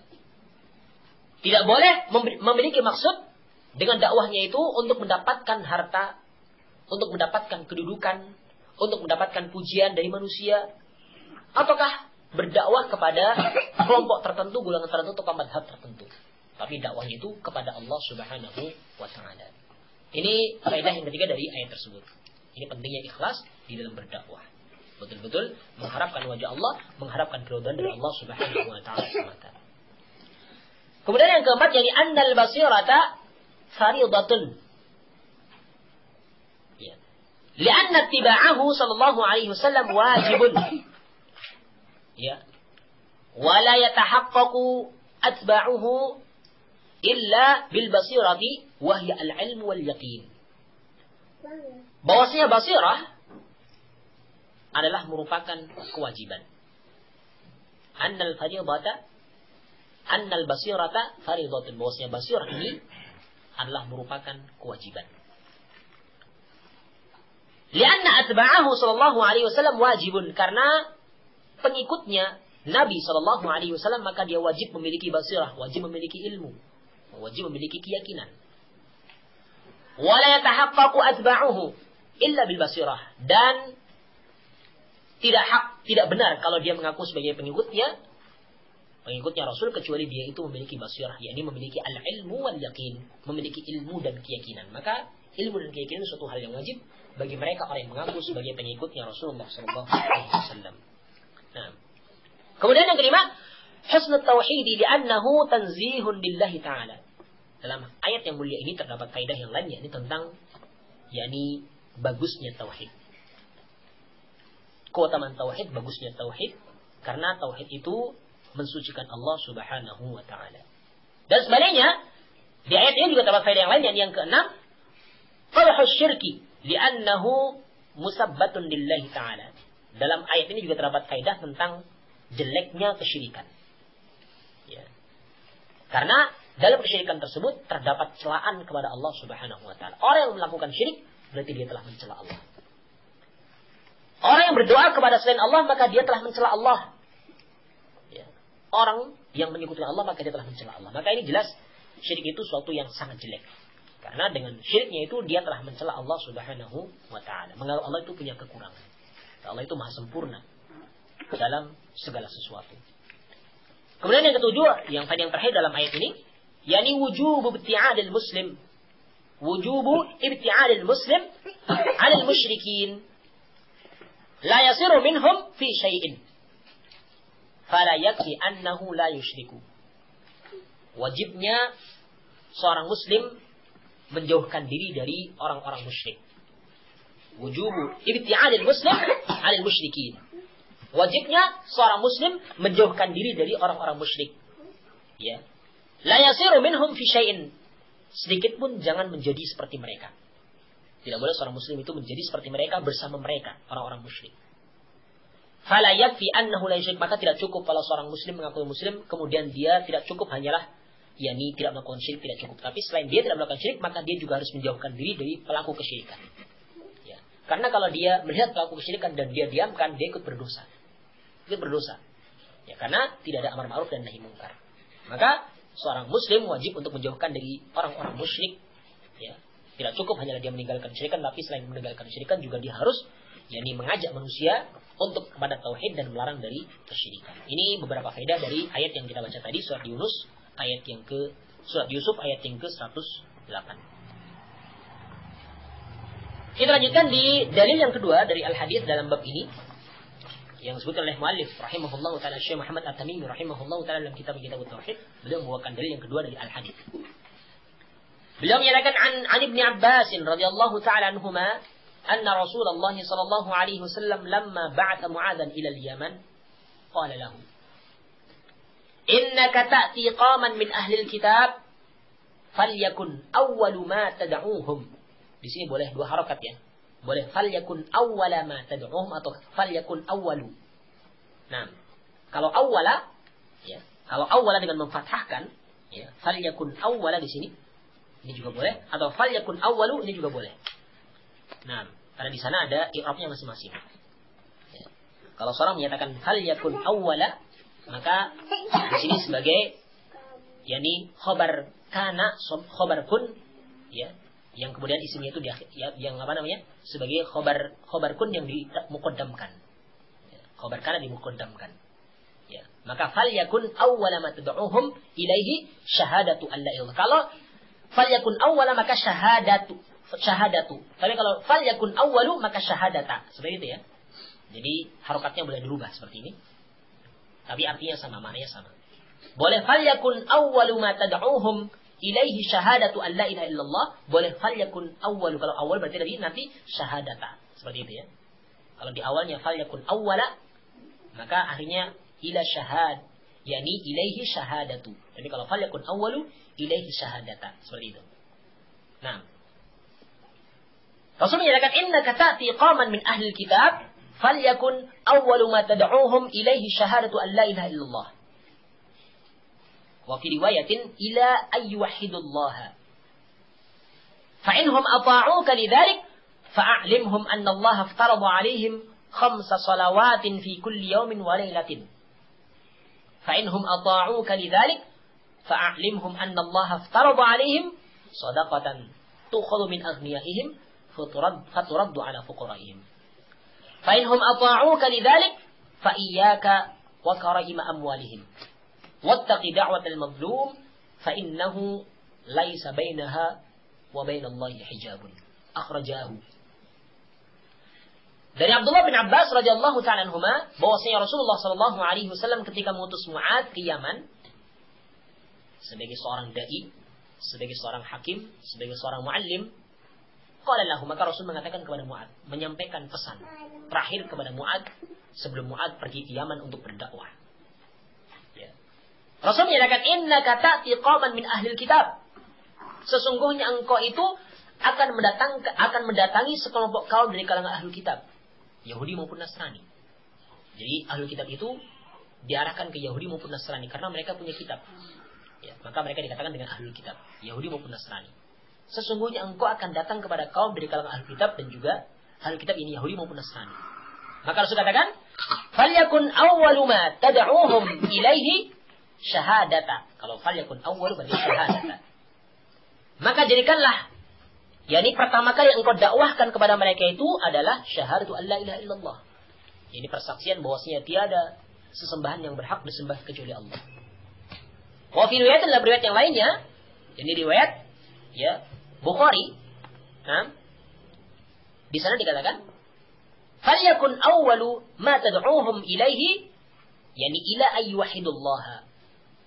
Tidak boleh memiliki maksud dengan dakwahnya itu untuk mendapatkan harta, untuk mendapatkan kedudukan, untuk mendapatkan pujian dari manusia, ataukah berdakwah kepada kelompok tertentu, golongan tertentu, atau madhab tertentu. Tapi dakwahnya itu kepada Allah Subhanahu wa taala. Ini faedah yang ketiga dari ayat tersebut. Ini pentingnya ikhlas di dalam berdakwah. Betul-betul mengharapkan wajah Allah, mengharapkan keridhaan dari Allah Subhanahu wa taala semata. Kemudian yang keempat, yakni annal basirata fariidatun. Ya. Li'anna ittiba'ahu sallallahu alaihi wasallam wajibun. Ya. Wa la yatahaqqaqu atba'uhu illa bil basirati wa hiya al-'ilm wal yaqin. Bahwasanya basirah adalah merupakan kewajiban. Annal basirata fariidatun. Bahwasanya basirah ini adalah merupakan kewajiban. Lianna atba'ahu sallallahu alaihi wasallam wajibun, karena pengikutnya Nabi sallallahu alaihi wasallam maka dia wajib memiliki basirah, wajib memiliki ilmu, wajib memiliki keyakinan. Wala yatahaqqaqu atba'uhu illa bil basirah, dan tidak benar kalau dia mengaku sebagai pengikutnya Rasul kecuali dia itu memiliki basirah, yakni memiliki al-ilmu wal yaqin, memiliki ilmu dan keyakinan. Maka ilmu dan keyakinan itu suatu hal yang wajib bagi mereka orang yang mengaku sebagai pengikutnya Rasulullah sallallahu alaihi wasallam. Nah, kemudian yang kelima, husnul tauhid li'annahu tanzihun lillahi ta'ala. Dalam ayat yang mulia ini terdapat faedah yang lain, yakni tentang bagusnya tauhid. Keutamaan tauhid, bagusnya tauhid, karena tauhid itu mensucikan Allah Subhanahu wa taala. Dan sebaliknya, di ayat ini juga terdapat faedah yang lain, yang keenam, qalhus syirki li'annahu musabbatun lillahi ta'ala. Dalam ayat ini juga terdapat faedah tentang jeleknya kesyirikan. Ya. Karena dalam kesyirikan tersebut terdapat celaan kepada Allah Subhanahu wa taala. Orang yang melakukan syirik berarti dia telah mencela Allah. Orang yang berdoa kepada selain Allah maka dia telah mencela Allah. Ya. Orang yang menyekutukan Allah maka dia telah mencela Allah. Maka ini jelas syirik itu suatu yang sangat jelek. Karena dengan syiriknya itu dia telah mencela Allah Subhanahu wa taala. Menganggap Allah itu punya kekurangan. Allah itu maha sempurna dalam segala sesuatu. Kemudian yang ketujuh, yang terakhir dalam ayat ini, yakni wujubu ibti'adil muslim. Wujubu ibti'adil muslim 'alal musyrikin. La yasiru minhum fi syai'in. Fala yakfi annahu la yusyriku. Wajibnya seorang muslim menjauhkan diri dari orang-orang musyrik. Wujubu ibti'adil muslim 'alal musyrikin. Wajibnya seorang muslim menjauhkan diri dari orang-orang musyrik. Ya. La yasiru minhum fi syai'in. Sedikit pun jangan menjadi seperti mereka. Tidak boleh seorang muslim itu menjadi seperti mereka, bersama mereka, orang-orang musyrik. Fala yakfi annahu la yusyrik. Maka tidak cukup kalau seorang muslim mengaku muslim, kemudian dia tidak cukup hanyalah yakni tidak melakukan syirik, tidak cukup. Tapi selain dia tidak melakukan syirik, maka dia juga harus menjauhkan diri dari pelaku kesyirikan. Ya. Karena kalau dia melihat pelaku kesyirikan dan dia diamkan, dia ikut berdosa. Ikut berdosa. Ya, karena tidak ada amar ma'ruf dan nahi munkar. Maka seorang muslim wajib untuk menjauhkan dari orang-orang musyrik, ya, Tidak cukup hanyalah dia meninggalkan kesyirikan, tapi selain meninggalkan kesyirikan juga dia harus mengajak manusia untuk kepada tauhid dan melarang dari kesyirikan. Ini beberapa faedah dari ayat yang kita baca tadi, surat Yunus surat Yusuf ayat yang ke-108. Kita lanjutkan di dalil yang kedua dari al-hadis dalam bab ini yang disebutkan oleh muallif rahimahullahu taala Syekh Muhammad At-Tamimi rahimahullahu taala dalam kitab Tauhid. Beliau membawakan dalil yang kedua dari al-hadis. Beliau menyatakan an Ibnu Abbas radhiyallahu taala anhuma anna Rasulullah sallallahu alaihi wasallam lamma ba'atha Mu'adzan ila al-Yaman qala lahu innaka ta'ti qaman min ahli al-kitab falyakun awwalu ma tad'uuhum. Di sini boleh dua harakat ya. Boleh falyakun awwala ma tad'uuhum atau falyakun awwalu. Nah, kalau awwala ya, kalau awwala dengan memfathahkan ya, falyakun awwala di sini ini juga boleh, atau falyakun awwalu ini juga boleh. Nah, karena di sana ada i'rabnya masing-masing. Ya. Kalau seorang menyatakan falyakun awwala, maka di sini sebagai khabar kana, khabar kun ya, yang kemudian isimnya itu yang sebagai khabar kun yang dimuqaddamkan. Ya, khabar kana dimuqaddamkan. Ya, maka falyakun awwala ma tad'uuhum ilaihi syahadatu alla ilaha. Kalau falyakun awwala maka syahadatu. Tapi kalau falyakun awwalu maka syahadata. Seperti itu ya. Jadi harokatnya boleh dirubah seperti ini. Tapi artinya sama, maknanya sama. Boleh falyakun awwalu ma tad'uuhum ilaihi syahadatu an la ilaha illallah. Boleh falyakun awwalu. Kalau awal berarti tadi nanti syahadata. Seperti itu ya. Kalau di awalnya falyakun awwala maka akhirnya ila syahad, yakni ilaihi syahadatu. Tapi kalau falyakun awwalu ilaihi syahadata. Seperti itu. Nah, Rasul menyatakan innaka ta'ti qaman min ahli kitab falyakun awwalu ma tad'uuhum ilaihi syahadatu an la ilaha illallah. Wa fi riwayatin ila ayyuhidullah. Fa inhum ata'uka lidzalik fa'alimhum anna Allah aftarada 'alaihim 5 salawatin fi kulli yawmin wa lailatin. Fa inhum ata'uka lidzalik fa'alimhum anna Allah aftarada 'alaihim shadaqatan tukhadhu min aghniyaihim faturaddu 'ala fuqaraihim. Fa inhum ata'uka lidzalik fa iyyaka wa karaima amwalihim. Wattaqi da'watal mazlum fa innahu laisa bainaha wa bainallahi hijabun. Akhrajahu. Dari Abdullah bin Abbas radhiyallahu ta'ala anhuma bahwasanya Rasulullah sallallahu alaihi wasallam ketika mengutus Mu'adz ke Yaman sebagai seorang dai, sebagai seorang hakim, sebagai seorang muallim, qala lahu, maka Rasul mengatakan kepada Mu'adz, menyampaikan pesan terakhir kepada Mu'adz sebelum Mu'adz pergi ke Yaman untuk berdakwah. Ya. Rasul menyatakan innaka ta'ti qauman min ahlil kitab. Sesungguhnya engkau itu akan mendatangi sekelompok kaum dari kalangan ahlul kitab, Yahudi maupun Nasrani. Jadi ahlul kitab itu diarahkan ke Yahudi maupun Nasrani karena mereka punya kitab. Ya, maka mereka dikatakan dengan ahlul kitab, Yahudi maupun Nasrani. Sesungguhnya engkau akan datang kepada kaum dari kalangan ahlul kitab dan juga ahlul kitab ini Yahudi maupun Nasrani. Maka Rasul katakan, "Falyakun awwalu ma tad'uuhum ilaihi syahadata." Kalau falyakun awwalu berarti syahadata. Maka jadikanlah, yakni pertama kali yang engkau dakwahkan kepada mereka itu adalah syahadatu alla ilaha illallah. Ini persaksian bahwasanya tiada sesembahan yang berhak disembah kecuali Allah. Wa fi riwayat, dalam riwayat yang lainnya, ini riwayat ya Bukhari. Nah, di sana dikatakan, "Falyakun awwalu ma tad'uuhum ilaihi," yakni ila ayyuhidullah.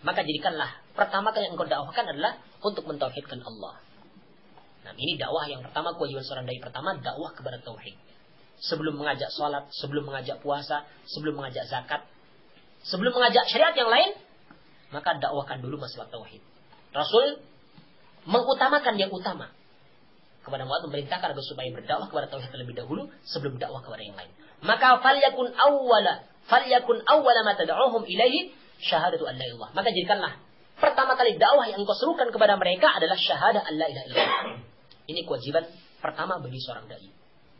Maka jadikanlah pertama kali yang engkau dakwahkan adalah untuk mentauhidkan Allah. Nah, ini dakwah yang pertama, kewajiban seorang dai pertama, dakwah kepada tauhid. Sebelum mengajak salat, sebelum mengajak puasa, sebelum mengajak zakat, sebelum mengajak syariat yang lain, maka dakwahkan dulu masalah tauhid. Rasul mengutamakan yang utama. Kepada Mu'adz memerintahkan agar supaya berdakwah kepada tauhid terlebih dahulu sebelum dakwah kepada yang lain. Maka falyakun awwala ma tad'uuhum ilaihi syahadatu an la ilaha. Maka jadikanlah pertama kali dakwah yang engkau serukan kepada mereka adalah syahadah an la ilaha illallah. Ini kewajiban pertama bagi seorang dai,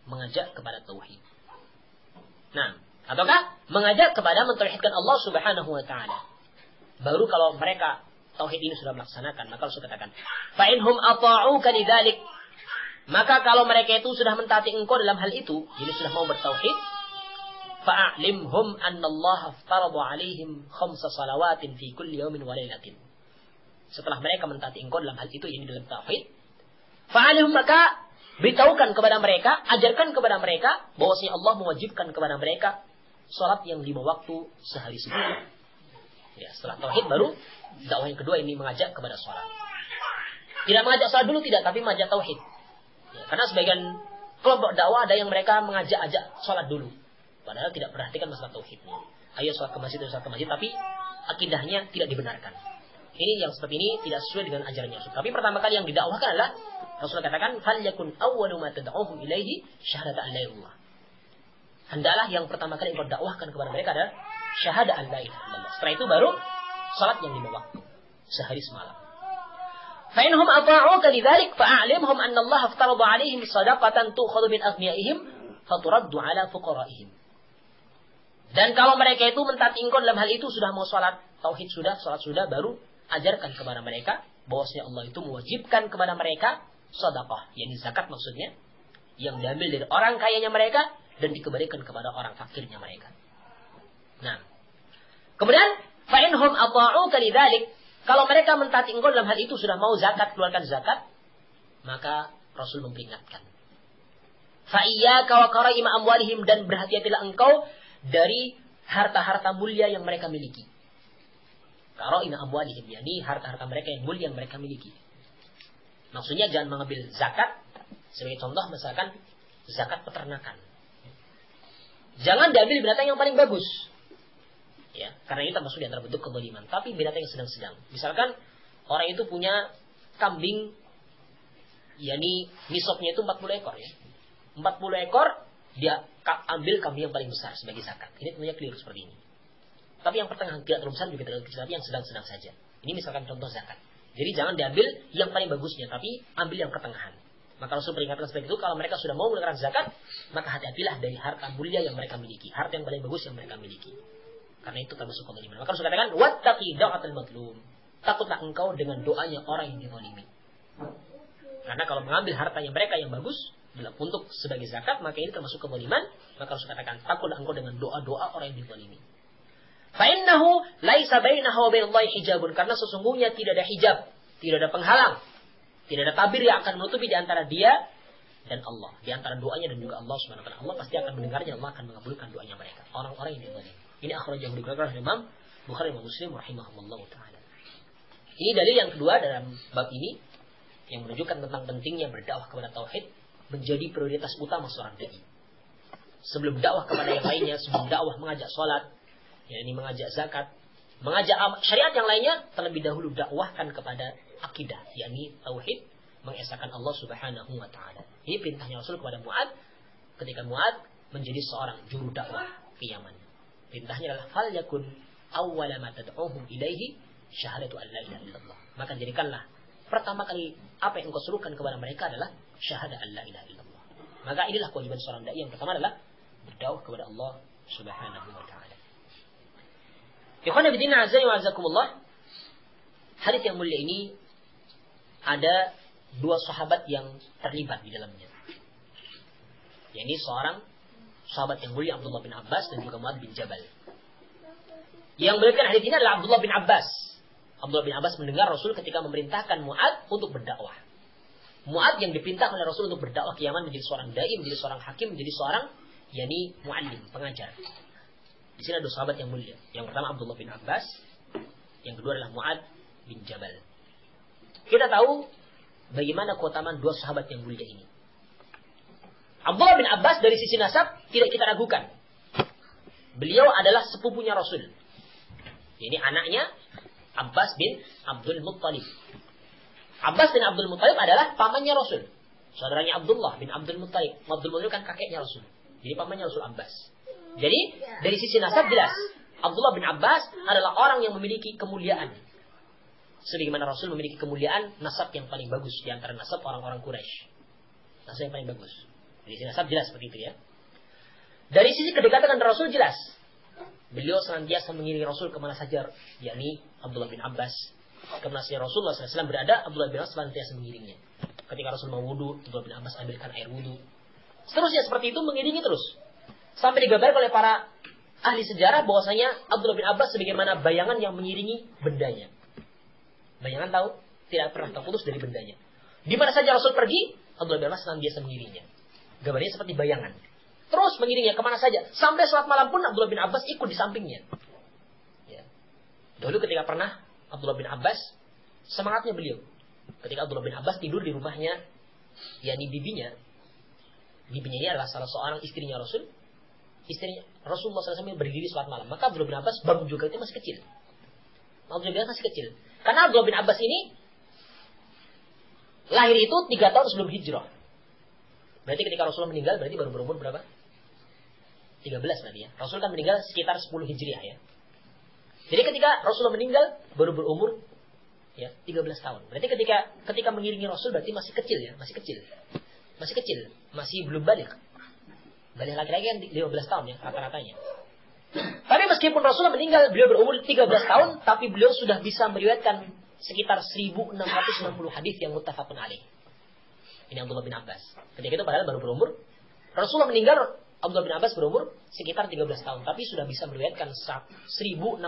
mengajak kepada tauhid. Nah, ataukah mengajak kepada mentauhidkan Allah Subhanahu wa taala. Baru kalau mereka tauhid ini sudah melaksanakan, maka Rasul katakan, "Fa inhum ata'uka lidzalik." Maka kalau mereka itu sudah mentaati engkau dalam hal itu, jadi sudah mau bertauhid, fa'alimhum annallaha aftarada 'alaihim khamsa salawatin fi kulli yawmin wa lailatin. Setelah mereka mentaati engkau dalam hal itu, ini dalam tauhid, fa'alimhum, maka beritahukan kepada mereka, ajarkan kepada mereka bahwasanya Allah mewajibkan kepada mereka salat yang 5 waktu sehari sebelum. Ya, setelah tauhid baru dakwah yang kedua ini mengajak kepada salat. Tidak mengajak salat dulu tidak, tapi mengajak tauhid. Ya, karena sebagian kelompok dakwah ada yang mereka mengajak-ajak salat dulu. Padahal tidak perhatikan masalah tauhidnya. Ayo salat ke masjid, salat ke masjid, tapi akidahnya tidak dibenarkan. Ini yang seperti ini tidak sesuai dengan ajarannya Rasul. Tapi pertama kali yang didakwahkan adalah Rasul katakan, "Falyakun awwalu ma tad'uhum ilaihi syahadatu an la ilaha illallah." Hendaklah yang pertama kali engkau dakwahkan kepada mereka adalah syahadat an la ilaha illallah. Setelah itu baru salat yang 5 waktu sehari semalam. Fa inhum ata'uka lidzalik fa'alimhum anna Allah aftarada 'alaihim shadaqatan tu'khadhu min aghniyaihim faturaddu 'ala fuqaraihim. Dan kalau mereka itu mentaati engkau dalam hal itu, sudah mau salat tauhid sudah, salat sudah, baru ajarkan kepada mereka bahwasanya Allah itu mewajibkan kepada mereka sedekah, yakni zakat maksudnya, yang diambil dari orang kayanya mereka dan dikembalikan kepada orang fakirnya mereka. Nah, kemudian fa inhum ata'uka lidzalik, kalau mereka mentaati engkau dalam hal itu, sudah mau zakat, keluarkan zakat, maka Rasul memperingatkan. Fa iyyaka wa karaima amwalihim, dan berhati-hatilah engkau dari harta-harta mulia yang mereka miliki. Karaima amwalihim, yakni harta-harta mereka yang mulia yang mereka miliki. Maksudnya jangan mengambil zakat, sebagai contoh misalkan zakat peternakan. Jangan diambil binatang yang paling bagus. Ya, karena ini termasuk di antara bentuk kezaliman. Tapi binatang yang sedang-sedang. Misalkan orang itu punya kambing, yakni nisabnya itu 40 ekor ya. 40 ekor, dia ambil kambing yang paling besar sebagai zakat. Ini tentunya keliru seperti ini. Tapi yang pertengahan tidak terlalu besar juga terlalu kecil, tapi yang sedang-sedang saja. Ini misalkan contoh zakat. Jadi jangan diambil yang paling bagusnya, tapi ambil yang pertengahan. Maka Rasul peringatkan seperti itu, kalau mereka sudah mau mengeluarkan zakat, maka hati-hatilah dari harta mulia yang mereka miliki, harta yang paling bagus yang mereka miliki. Karena itu termasuk kezaliman. Maka Rasul katakan, wattaqi da'watal mazlum. Takutlah engkau dengan doanya orang yang dizalimi. Karena kalau mengambil hartanya mereka yang bagus untuk sebagai zakat, maka ini termasuk kezaliman. Maka Rasul katakan, takutlah engkau dengan doa-doa orang yang dizalimi. Fa innahu laisa bainahu wa bainallahi hijabun, karena sesungguhnya tidak ada hijab, tidak ada penghalang, tidak ada tabir yang akan menutupi di antara dia dan Allah, di antara doanya dan juga Allah Subhanahu wa taala. Allah pasti akan mendengarnya, Allah akan mengabulkan doanya mereka, orang-orang yang dizalimi. Ini akhrajahu dikeluarkan oleh Imam Bukhari dan Muslim rahimahumullah taala. Ini dalil yang kedua dalam bab ini yang menunjukkan tentang pentingnya berdakwah kepada tauhid menjadi prioritas utama seorang dai. Sebelum dakwah kepada yang lainnya, sebelum dakwah mengajak salat, yakni mengajak zakat, mengajak syariat yang lainnya, terlebih dahulu dakwahkan kepada akidah, yakni tauhid, mengesahkan Allah Subhanahu wa taala. Ini perintahnya Rasul kepada Mu'adz ketika Mu'adz menjadi seorang juru dakwah ke Yaman. Perintahnya adalah fal yakun awwala ma tad'uhum ilaihi syahadatu an la ilaha illallah. Maka jadikanlah pertama kali apa yang engkau serukan kepada mereka adalah syahadat an la ilaha illallah. Maka inilah kewajiban seorang dai. Yang pertama adalah berdakwah kepada Allah Subhanahu wa taala. Ikhwan fillah azza wa jazakumullah. Hadis yang mulia ini ada 2 sahabat yang terlibat di dalamnya. Yakni seorang sahabat yang mulia Abdullah bin Abbas dan juga Mu'adz bin Jabal. Yang meriwayatkan hadis ini adalah Abdullah bin Abbas. Abdullah bin Abbas mendengar Rasul ketika memerintahkan Mu'adz untuk berdakwah. Mu'adz yang diperintah oleh Rasul untuk berdakwah ke Yaman menjadi seorang dai, menjadi seorang hakim, menjadi seorang yakni muallim, pengajar. Di sini ada 2 sahabat yang mulia. Yang pertama Abdullah bin Abbas, yang kedua adalah Mu'adz bin Jabal. Kita tahu bagaimana keutamaan 2 sahabat yang mulia ini. Abdullah bin Abbas dari sisi nasab tidak kita ragukan. Beliau adalah sepupunya Rasul. Ini anaknya Abbas bin Abdul Muttalib. Abbas bin Abdul Muttalib adalah pamannya Rasul. Saudaranya Abdullah bin Abdul Muttalib. Abdul Muttalib kan kakeknya Rasul. Jadi pamannya Rasul Abbas. Jadi dari sisi nasab jelas Abdullah bin Abbas adalah orang yang memiliki kemuliaan. Sebagaimana Rasul memiliki kemuliaan nasab yang paling bagus di antara nasab orang-orang Quraisy. Nasab yang paling bagus. Dari sisi nasab jelas seperti itu ya. Dari sisi kedekatan dengan Rasul jelas. Beliau senantiasa mengiringi Rasul kemana saja, yakni Abdullah bin Abbas. Kemana saja Rasulullah SAW berada, Abdullah bin Abbas senantiasa mengiringinya. Ketika Rasul mau wudu, Abdullah bin Abbas ambilkan air wudu. Seterusnya seperti itu mengiringi terus. Sampai digambarkan oleh para ahli sejarah bahwasanya Abdullah bin Abbas sebagaimana bayangan yang mengiringi bendanya. Bayangan tahu tidak pernah terputus dari bendanya. Di mana saja Rasul pergi, Abdullah bin Abbas senantiasa mengiringinya. Gambarnya seperti bayangan. Terus mengiringinya kemana saja. Sampai salat malam pun Abdullah bin Abbas ikut di sampingnya. Ya. Dulu ketika pernah Abdullah bin Abbas, semangatnya beliau. Ketika Abdullah bin Abbas tidur di rumahnya, yakni bibinya. Bibinya ini adalah salah seorang istrinya Rasul. Istrinya Rasulullah SAW berdiri salat malam. Maka Abdullah bin Abbas bangun juga, itu masih kecil. Abdullah bin Abbas masih kecil. Karena Abdullah bin Abbas ini lahir itu 3 tahun sebelum hijrah. Berarti ketika Rasulullah meninggal berarti baru berumur berapa? 13 berarti ya. Rasul kan meninggal sekitar 10 hijriah ya. Jadi ketika Rasulullah meninggal baru berumur ya 13 tahun. Berarti ketika mengiringi Rasul berarti masih kecil ya, masih kecil. Masih kecil, masih belum balik. Balik laki-laki kan 15 tahun ya rata-ratanya. Tapi meskipun Rasulullah meninggal, beliau berumur 13 tahun, tapi beliau sudah bisa meriwayatkan sekitar 1660 hadis yang muttafaqun alaih. Ini Abdullah bin Abbas. Ketika itu padahal baru berumur. Rasulullah meninggal, Abdullah bin Abbas berumur sekitar 13 tahun, tapi sudah bisa meriwayatkan 1660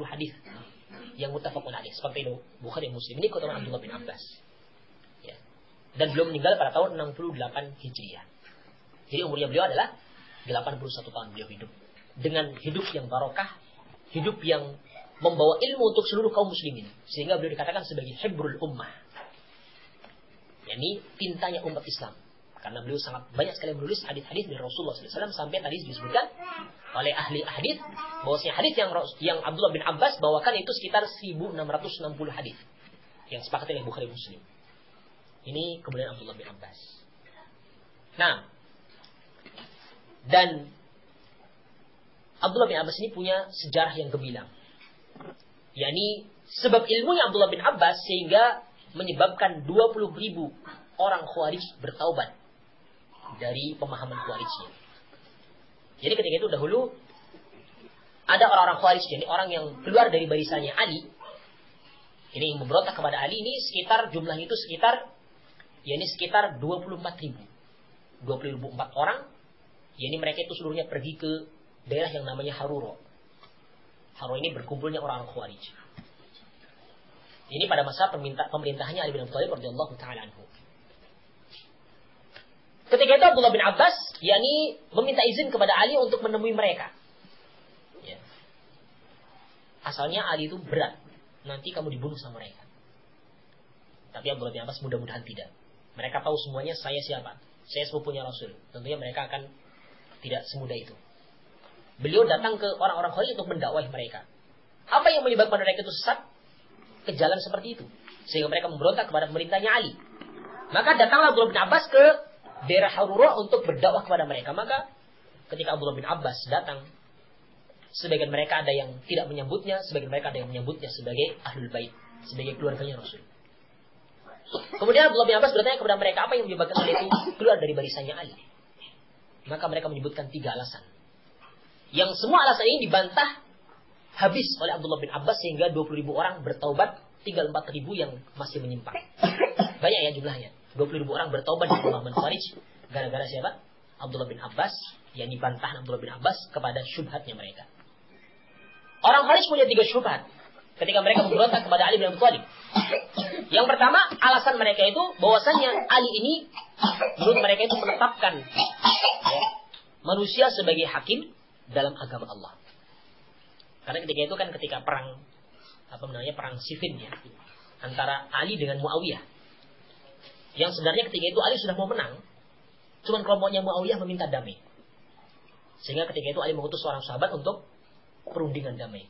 hadis yang muttafaqun alaih. Seperti itu Bukhari Muslim. Ini keutamaan Abdullah bin Abbas. Ya. Dan beliau meninggal pada tahun 68 Hijriah. Jadi umurnya beliau adalah 81 tahun beliau hidup. Dengan hidup yang barokah, hidup yang membawa ilmu untuk seluruh kaum muslimin. Sehingga beliau dikatakan sebagai hibrul ummah. Yani tintanya umat Islam. Karena beliau sangat banyak sekali menulis hadis-hadis dari Rasulullah SAW. Sampai tadi disebutkan oleh ahli hadis bahwasanya hadis yang Abdullah bin Abbas bawakan itu sekitar 1660 hadis. Yang sepakati oleh Bukhari Muslim. Ini kemudian Abdullah bin Abbas. Nah, dan Abdullah bin Abbas ini punya sejarah yang gemilang. yakni sebab ilmunya Abdullah bin Abbas sehingga menyebabkan 20.000 orang Khawarij bertaubat dari pemahaman Khawarijnya. Jadi ketika itu dahulu ada orang-orang Khawarij, jadi orang yang keluar dari barisannya Ali. Ini yang memberontak kepada Ali ini sekitar jumlahnya itu sekitar 24.000. 24 orang. Yani mereka itu seluruhnya pergi ke daerah yang namanya Haruro. Haruro ini berkumpulnya orang-orang Khawarij. Ini pada masa pemerintahannya Ali bin Abi Thalib radhiyallahu taala anhu. Ketika itu Abdullah bin Abbas meminta izin kepada Ali untuk menemui mereka. Ya. Asalnya Ali itu berat, nanti kamu dibunuh sama mereka. Tapi Abdullah bin Abbas mudah-mudahan tidak. Mereka tahu semuanya saya siapa. Saya sepupunya Rasul. Tentunya mereka akan tidak semudah itu. Beliau datang ke orang-orang Khawarij untuk mendakwahi mereka. Apa yang menyebabkan mereka itu sesat? Ke jalan seperti itu. Sehingga mereka memberontak kepada pemerintahnya Ali. Maka datanglah Abdullah bin Abbas ke daerah Harura untuk berdakwah kepada mereka. Maka ketika Abdullah bin Abbas datang, sebagian mereka ada yang tidak menyambutnya, sebagian mereka ada yang menyambutnya sebagai ahlul bait, sebagai keluarganya Rasul. Kemudian Abdullah bin Abbas bertanya kepada mereka, apa yang menyebabkan mereka itu keluar dari barisannya Ali? Maka mereka menyebutkan 3 alasan. Yang semua alasan ini dibantah habis oleh Abdullah bin Abbas sehingga 20.000 orang bertaubat, tinggal 4.000 yang masih menyimpang. Banyak ya jumlahnya. 20.000 orang bertaubat di pemahaman Khawarij gara-gara siapa? Abdullah bin Abbas, yang dibantah Abdullah bin Abbas kepada syubhatnya mereka. Orang Khawarij punya 3 syubhat ketika mereka memberontak kepada Ali bin Abi Thalib. Yang pertama, alasan mereka itu bahwasannya Ali ini menurut mereka itu menetapkan manusia sebagai hakim dalam agama Allah. Karena ketika itu kan ketika perang perang Siffin ya, antara Ali dengan Muawiyah. Yang sebenarnya ketika itu Ali sudah mau menang, cuman kelompoknya Muawiyah meminta damai. Sehingga ketika itu Ali mengutus seorang sahabat untuk perundingan damai.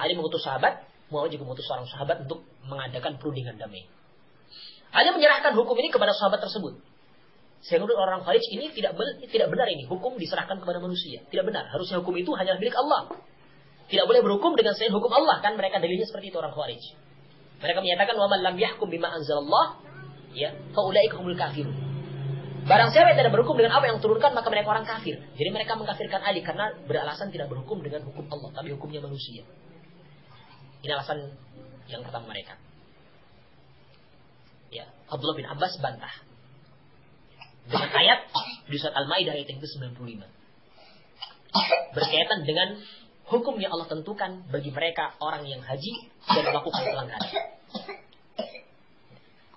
Ali mengutus sahabat, Muawiyah juga mengutus seorang sahabat untuk mengadakan perundingan damai. Ali menyerahkan hukum ini kepada sahabat tersebut. Sehingga orang Khawarij ini tidak benar ini hukum diserahkan kepada manusia. Tidak benar. Harusnya hukum itu hanya milik Allah. Tidak boleh berhukum dengan selain hukum Allah, kan mereka dalilnya seperti itu orang Khawarij. Mereka menyatakan wa man lam yahkum bima anzalallah ya fa ulaika humul kafirun. Barang siapa yang tidak berhukum dengan apa yang turunkan maka mereka orang kafir. Jadi mereka mengkafirkan Ali karena beralasan tidak berhukum dengan hukum Allah tapi hukumnya manusia. Ini alasan yang pertama mereka. Ya, Abdullah bin Abbas bantah dengan ayat di surat Al-Maidah ayat yang ke-95. Berkaitan dengan hukum yang Allah tentukan bagi mereka orang yang haji dan melakukan pelanggaran.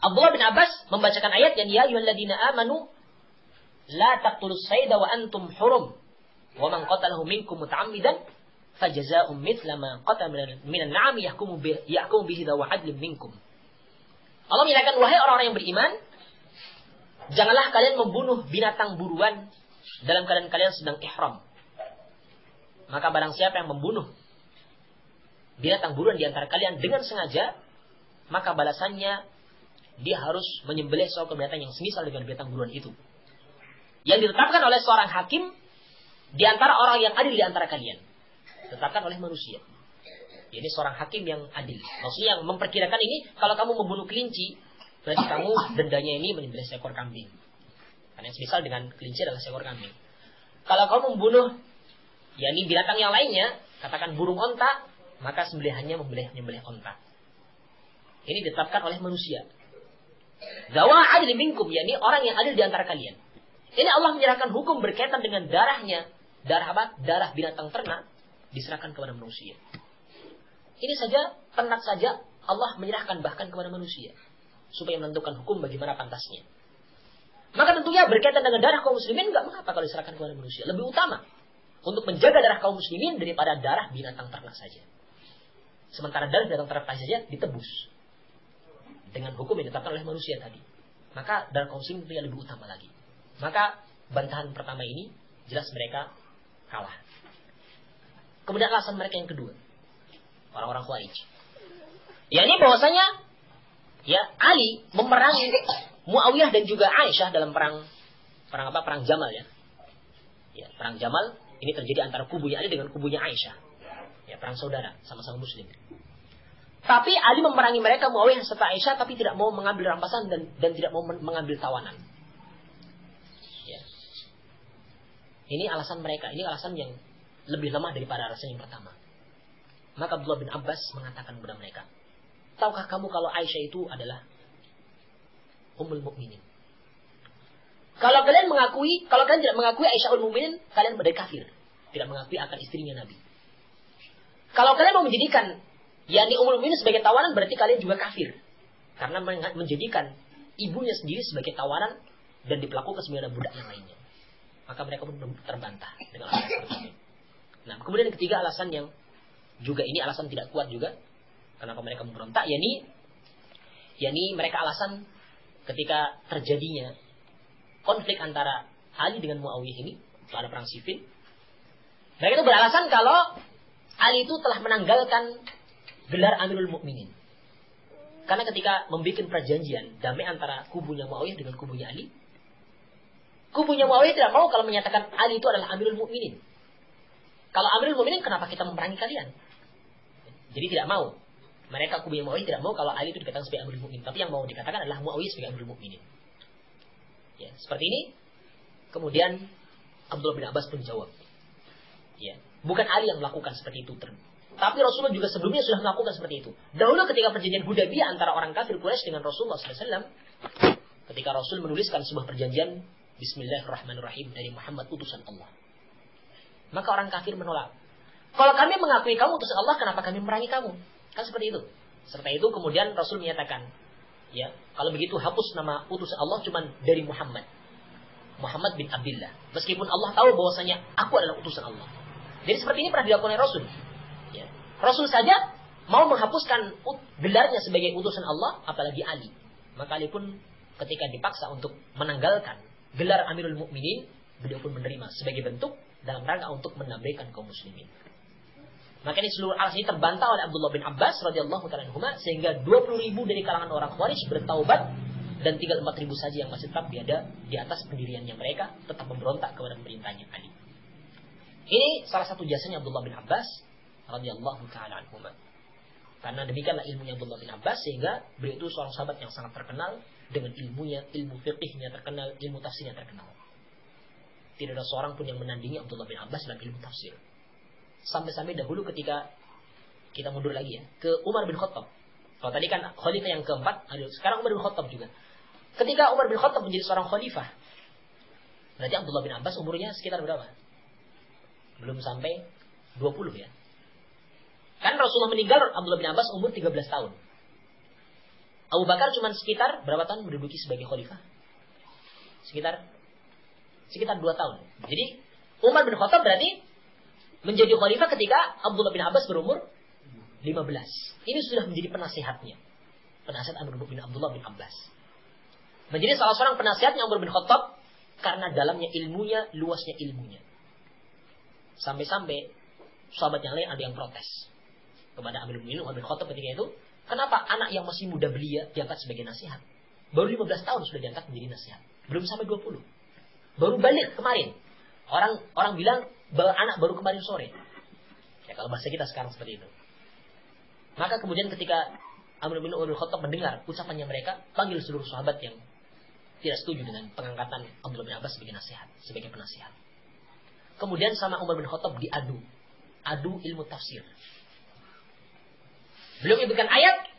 Abdullah bin Abbas membacakan ayat yang ya ayyuhalladzina amanu la taqtulus sayda wa antum hurum wa man qatalahu minkum muta'ammidan fajaza'un mithla ma qatala minan na'am yahkumu bihi dawu 'adlin minkum. Allah menyatakan, wahai orang-orang yang beriman, janganlah kalian membunuh binatang buruan dalam keadaan kalian sedang ihram. Maka barang siapa yang membunuh binatang buruan di antara kalian dengan sengaja, maka balasannya dia harus menyembelih suatu binatang yang semisal dengan binatang buruan itu, yang ditetapkan oleh seorang hakim di antara orang yang adil di antara kalian. Ditetapkan oleh manusia. Ini seorang hakim yang adil. Maksudnya yang memperkirakan ini, kalau kamu membunuh kelinci, berarti kamu dendanya ini menyembelih seekor kambing. Karena yang semisal dengan kelinci adalah seekor kambing. Kalau kamu membunuh yakni binatang yang lainnya, katakan burung onta, maka sembelihannya menyembelih onta. Ini ditetapkan oleh manusia. Dawa adil minkum, yakni orang yang adil di antara kalian. Ini Allah menyerahkan hukum berkaitan dengan darahnya. Darah apa? Darah binatang ternak diserahkan kepada manusia. Ini saja, ternak saja Allah menyerahkan bahkan kepada manusia supaya menentukan hukum bagaimana pantasnya. Maka tentunya berkaitan dengan darah kaum muslimin enggak mengapa kalau diserahkan kepada manusia. Lebih utama untuk menjaga darah kaum muslimin daripada darah binatang ternak saja. Sementara darah binatang ternak saja ditebus dengan hukum yang ditetapkan oleh manusia tadi. Maka darah kaum muslimin tentunya lebih utama lagi. Maka bantahan pertama ini jelas mereka kalah. Kemudian alasan mereka yang kedua, orang-orang Khawarij. Ya ini bahwasanya ya Ali memerangi Muawiyah dan juga Aisyah dalam perang Jamal ya. Ya, perang Jamal ini terjadi antara kubunya Ali dengan kubunya Aisyah. Ya, perang saudara, sama-sama muslim. Tapi Ali memerangi mereka, Muawiyah serta Aisyah, tapi tidak mau mengambil rampasan dan tidak mau mengambil tawanan. Ya. Ini alasan mereka, ini alasan yang lebih lemah daripada alasan yang pertama. Maka Abdullah bin Abbas mengatakan kepada mereka, tahukah kamu kalau Aisyah itu adalah Ummul Mukminin? Kalau kalian tidak mengakui Aisyah Ummul Mukminin, kalian berarti kafir, tidak mengakui akan istrinya Nabi. Kalau kalian mau menjadikan yakni Ummul Mukminin sebagai tawanan, berarti kalian juga kafir, karena menjadikan ibunya sendiri sebagai tawanan dan diperlakukan sebagai budak yang lainnya. Maka mereka pun terbantah dengan alasan seperti itu. Nah, kemudian yang ketiga alasan yang juga ini alasan tidak kuat juga kenapa mereka memberontak, yakni mereka alasan ketika terjadinya konflik antara Ali dengan Muawiyah ini, ada perang sifil. Mereka itu beralasan kalau Ali itu telah menanggalkan gelar Amirul Mukminin. Karena ketika membuat perjanjian damai antara kubunya Muawiyah dengan kubunya Ali, kubunya Muawiyah tidak mau kalau menyatakan Ali itu adalah Amirul Mukminin. Kalau Amirul Mukminin, kenapa kita memerangi kalian? Jadi tidak mau. Mereka kubunya Muawiyah tidak mau kalau Ali itu dikatakan sebagai Amirul Mukminin, tapi yang mau dikatakan adalah Muawiyah sebagai Amirul Mukminin. Ya, seperti ini. Kemudian Abdullah bin Abbas pun jawab, ya, bukan Ali yang melakukan seperti itu, tapi Rasulullah juga sebelumnya sudah melakukan seperti itu. Dahulu ketika perjanjian Hudaybiyah antara orang kafir Quraisy dengan Rasulullah SAW, ketika Rasul menuliskan sebuah perjanjian Bismillahirrahmanirrahim dari Muhammad utusan Allah, maka orang kafir menolak. Kalau kami mengakui kamu utusan Allah, kenapa kami memerangi kamu? Kan seperti itu. Serta itu kemudian Rasul menyatakan, ya, kalau begitu hapus nama utusan Allah cuma dari Muhammad bin Abdullah. Meskipun Allah tahu bahwasanya aku adalah utusan Allah. Jadi seperti ini pernah dilakukan oleh Rasul. Ya. Rasul saja mau menghapuskan gelarnya sebagai utusan Allah, apalagi Ali. Maka Ali pun ketika dipaksa untuk menanggalkan gelar Amirul Mukminin, beliau pun menerima sebagai bentuk dalam rangka untuk menambahkan kaum muslimin. Maka ini seluruh alasan ini terbantah oleh Abdullah bin Abbas radhiyallahu ta'ala anhuma, sehingga 20.000 dari kalangan orang Khawarij bertaubat dan tinggal 4.000 saja yang masih tetap di atas pendiriannya mereka, tetap memberontak kepada pemerintahnya Ali. Ini salah satu jasanya Abdullah bin Abbas radhiyallahu ta'ala anhuma. Karena demikianlah ilmunya Abdullah bin Abbas, sehingga beliau itu seorang sahabat yang sangat terkenal dengan ilmunya, ilmu fiqihnya terkenal, ilmu tafsirnya terkenal. Tidak ada seorang pun yang menandingi Abdullah bin Abbas dalam ilmu tafsir. Sampai-sampai dahulu ketika kita mundur lagi ya, ke Umar bin Khattab Kalau tadi kan khalifah yang keempat, sekarang Umar bin Khattab juga. Ketika Umar bin Khattab menjadi seorang khalifah, berarti Abdullah bin Abbas umurnya sekitar berapa? Belum sampai 20 ya. Kan Rasulullah meninggal, Abdullah bin Abbas umur 13 tahun. Abu Bakar cuma sekitar berapa tahun menduduki sebagai khalifah? Sekitar 2 tahun. Jadi Umar bin Khattab berarti menjadi khalifah ketika Abdullah bin Abbas berumur 15. Ini sudah menjadi penasihatnya. Penasihat Amr bin Abdullah bin Abbas. Menjadi salah seorang penasihatnya Umar bin Khattab karena dalamnya ilmunya, luasnya ilmunya. Sampai-sampai sahabat yang lain ada yang protes kepada Amir bin Umar bin Khattab ketika itu. Kenapa anak yang masih muda belia diangkat sebagai nasihat? Baru 15 tahun sudah diangkat menjadi nasihat. Belum sampai 20. Baru balik kemarin. Orang bilang anak baru kemarin sore. Ya kalau bahasa kita sekarang seperti itu. Maka kemudian ketika Amr bin Umar bin Khattab mendengar ucapannya mereka, panggil seluruh sahabat yang tidak setuju dengan pengangkatan Abdullah bin Abbas sebagai nasihat, sebagai penasihat. Kemudian sama Umar bin Khattab diadu ilmu tafsir. Belum menyebutkan ayat.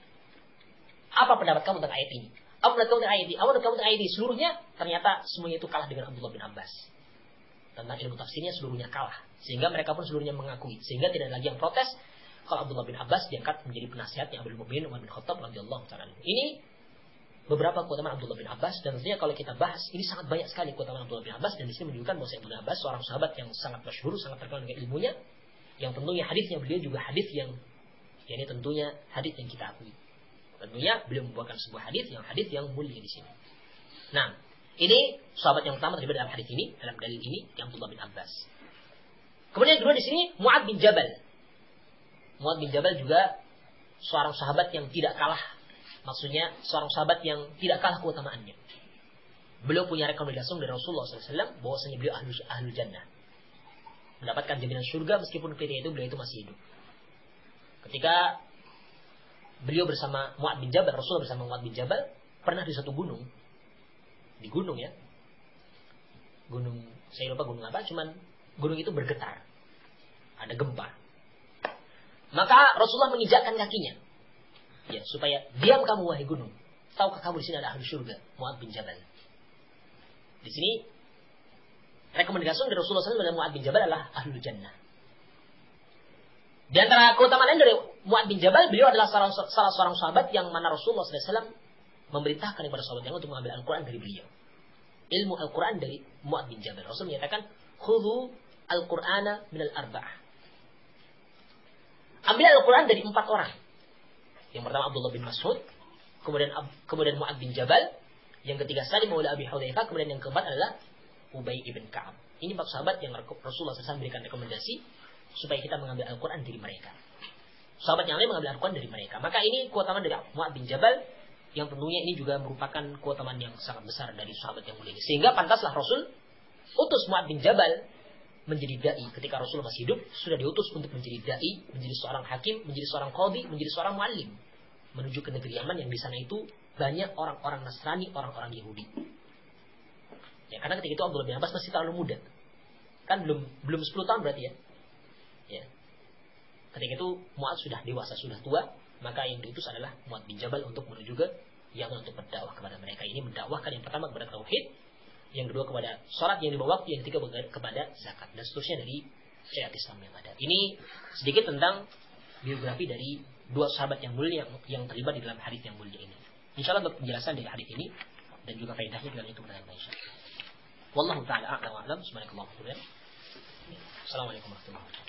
Apa pendapat kamu tentang ayat ini? Apa pendapat kamu tentang ayat ini? Apa pendapat kamu tentang ayat ini? Seluruhnya ternyata semuanya itu kalah dengan Abdullah bin Abbas. Tentang ilmu tafsirnya seluruhnya kalah. Sehingga mereka pun seluruhnya mengakui. Sehingga tidak ada lagi yang protes kalau Abdullah bin Abbas diangkat menjadi penasihatnya Amirul Mukminin Umar bin Khattab radhiyallahu ta'ala. Ini beberapa keutamaan Abdullah bin Abbas, dan tentunya kalau kita bahas ini sangat banyak sekali keutamaan Abdullah bin Abbas, dan di sini menunjukkan bahwa Abdullah bin Abbas seorang sahabat yang sangat masyhur, sangat terkenal dengan ilmunya, yang tentunya hadisnya beliau juga hadis yang tentunya hadis yang kita akui. Tentunya beliau membawakan sebuah hadis yang mulia di sini. Nah, ini sahabat yang pertama terlibat dalam hadis ini, dalam dalil ini, yang Abdullah bin Abbas. Kemudian yang kedua di sini Mu'adz bin Jabal. Mu'adz bin Jabal juga seorang sahabat yang tidak kalah. Maksudnya seorang sahabat yang tidak kalah keutamaannya. Beliau punya rekomendasi dari Rasulullah SAW bahwasanya beliau ahlul jannah, mendapatkan jaminan surga meskipun ketika itu beliau itu masih hidup. Ketika beliau bersama Mu'adz bin Jabal, Rasulullah bersama Mu'adz bin Jabal pernah di satu gunung. Di gunung ya. Gunung, saya lupa gunung apa, cuman gunung itu bergetar. Ada gempa. Maka Rasulullah menginjakkan kakinya. Ya, supaya diam kamu wahai gunung. Tahukah kamu di sini ada ahli surga? Mu'adz bin Jabal. Di sini rekomendasi dari Rasulullah SAW kepada Mu'adz bin Jabal adalah ahlul jannah. Di antara keutamaan lain dari Mu'adz bin Jabal, beliau adalah salah seorang sahabat yang mana Rasulullah SAW memerintahkan kepada sahabat yang untuk mengambil Al-Quran dari beliau. Ilmu Al-Quran dari Mu'adz bin Jabal. Rasul menyatakan, khudhu Al-Qur'ana minal arba'ah. Ambil Al-Quran dari 4 orang. Yang pertama Abdullah bin Mas'ud, kemudian Mu'adz bin Jabal, yang ketiga Salim maula Abi Hudzaifah, kemudian yang keempat adalah Ubay ibn Ka'ab. Ini 4 sahabat yang Rasulullah SAW berikan rekomendasi supaya kita mengambil Al-Quran dari mereka. Sahabat yang lain mengambil Al-Quran dari mereka. Maka ini keutamaan dari Mu'adz bin Jabal, yang tentunya ini juga merupakan keutamaan yang sangat besar dari sahabat yang mulia ini. Sehingga pantaslah Rasul utus Mu'adz bin Jabal menjadi da'i. Ketika Rasul masih hidup, sudah diutus untuk menjadi da'i, menjadi seorang hakim, menjadi seorang qadhi, menjadi seorang muallim, menuju ke negeri Yaman yang di sana itu banyak orang-orang Nasrani, orang-orang Yahudi. Ya, karena ketika itu Abdullah bin Abbas masih terlalu muda. Kan belum 10 tahun berarti ya. Ya. Ketika itu Mu'adz sudah dewasa, sudah tua, maka yang diutus adalah Mu'adz bin Jabal untuk menuju ke Yaman untuk berdakwah kepada mereka. Ini mendakwahkan yang pertama kepada tauhid, yang kedua kepada salat, yang lima waktu, yang ketiga kepada zakat, dan seterusnya dari syariat Islam yang ada. Ini sedikit tentang biografi dari 2 sahabat yang mulia yang terlibat di dalam hadis yang mulia ini. Insyaallah untuk penjelasan dari hadis ini dan juga faedahnya dalam itu pertanyaan insyaallah. Wallahu taala a'lam wa a'lam. Subhanakallahumma wa bihamdika. Assalamualaikum warahmatullahi wabarakatuh.